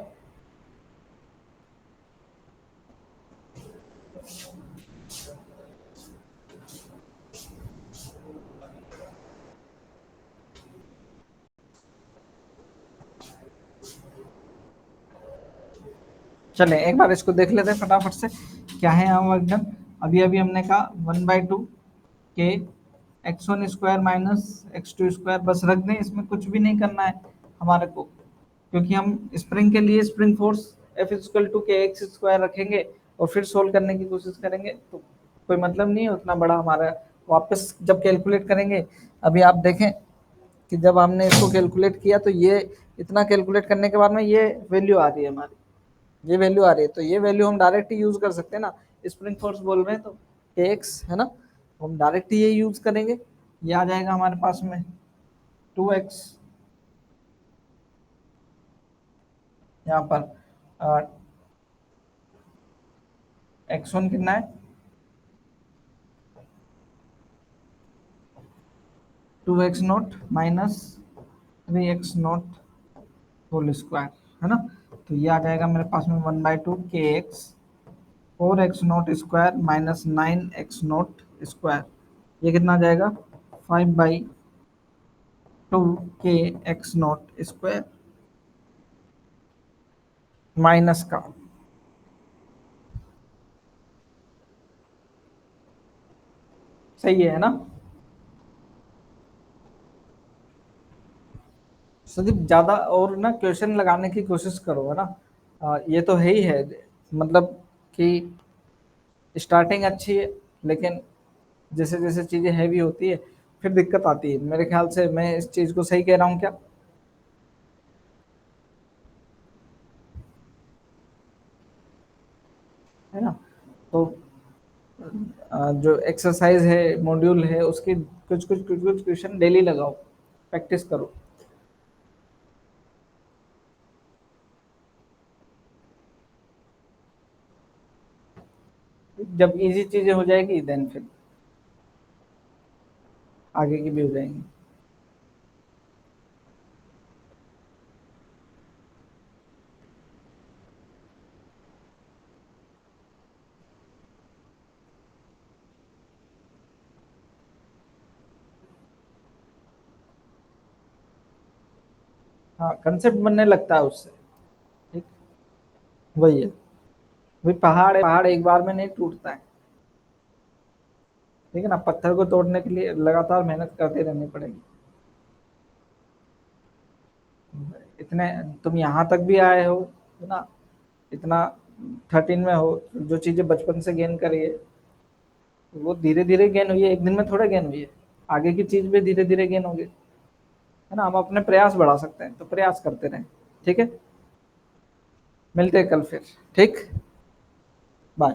चलें एक बार इसको देख लेते हैं फटाफट से, क्या है यहाँ वर्क डन। अभी अभी हमने कहा 1/2 के x1 square minus x2 square, बस रख दें, इसमें कुछ भी नहीं करना है हमारे को, क्योंकि हम स्प्रिंग के लिए spring force F equal to k x square रखेंगे, और फिर सोल्व करने की कोशिश करेंगे तो कोई मतलब नहीं है उतना बड़ा हमारा। वापस जब कैलकुलेट करेंगे, अभी आप देखें कि जब हमने इसको कैलकुलेट किया तो ये इतना कैलकुलेट करने के बाद में ये वैल्यू आ रही है हमारी, ये वैल्यू आ रही है, तो ये वैल्यू हम डायरेक्ट ही यूज कर सकते हैं ना। स्प्रिंग फोर्स बोल रहे हैं तो एक्स है ना, तो हम डायरेक्ट ही ये यूज करेंगे। ये आ जाएगा हमारे पास में 2x, यहाँ पर x1 कितना है 2x0 minus 3x0 whole square, है ना। तो ये आ जाएगा मेरे पास में 1/2 k x 4x0 square minus 9x0 square, ये कितना आ जाएगा 5/2 के x0 स्क्वायर माइनस का। सही है ना। संदीप ज्यादा और ना क्वेश्चन लगाने की कोशिश करो, है ना। ये तो है ही है, मतलब कि स्टार्टिंग अच्छी है, लेकिन जैसे जैसे चीजें हैवी होती है फिर दिक्कत आती है। मेरे ख्याल से मैं इस चीज को सही कह रहा हूँ क्या, है ना। तो जो एक्सरसाइज है मॉड्यूल है उसकी कुछ क्वेश्चन डेली लगाओ, प्रैक्टिस करो। जब इजी चीजें हो जाएगी देन फिर आगे की भी हो जाएंगी। हाँ, कंसेप्ट बनने लगता है उससे। ठीक, वही है। भाई पहाड़ है, पहाड़ एक बार में नहीं टूटता है, ठीक है ना। पत्थर को तोड़ने के लिए लगातार मेहनत करते रहनी पड़ेगी। इतने तुम यहाँ तक भी आए हो, है ना, इतना 13 में हो, जो चीजें बचपन से गेन करी है वो धीरे धीरे गेन हुई है, एक दिन में थोड़ा गेन हुई है। आगे की चीज भी धीरे धीरे गेन होगी, है ना। हम अपने प्रयास बढ़ा सकते हैं तो प्रयास करते रहें। ठीक है, मिलते हैं कल फिर। ठीक, बाय।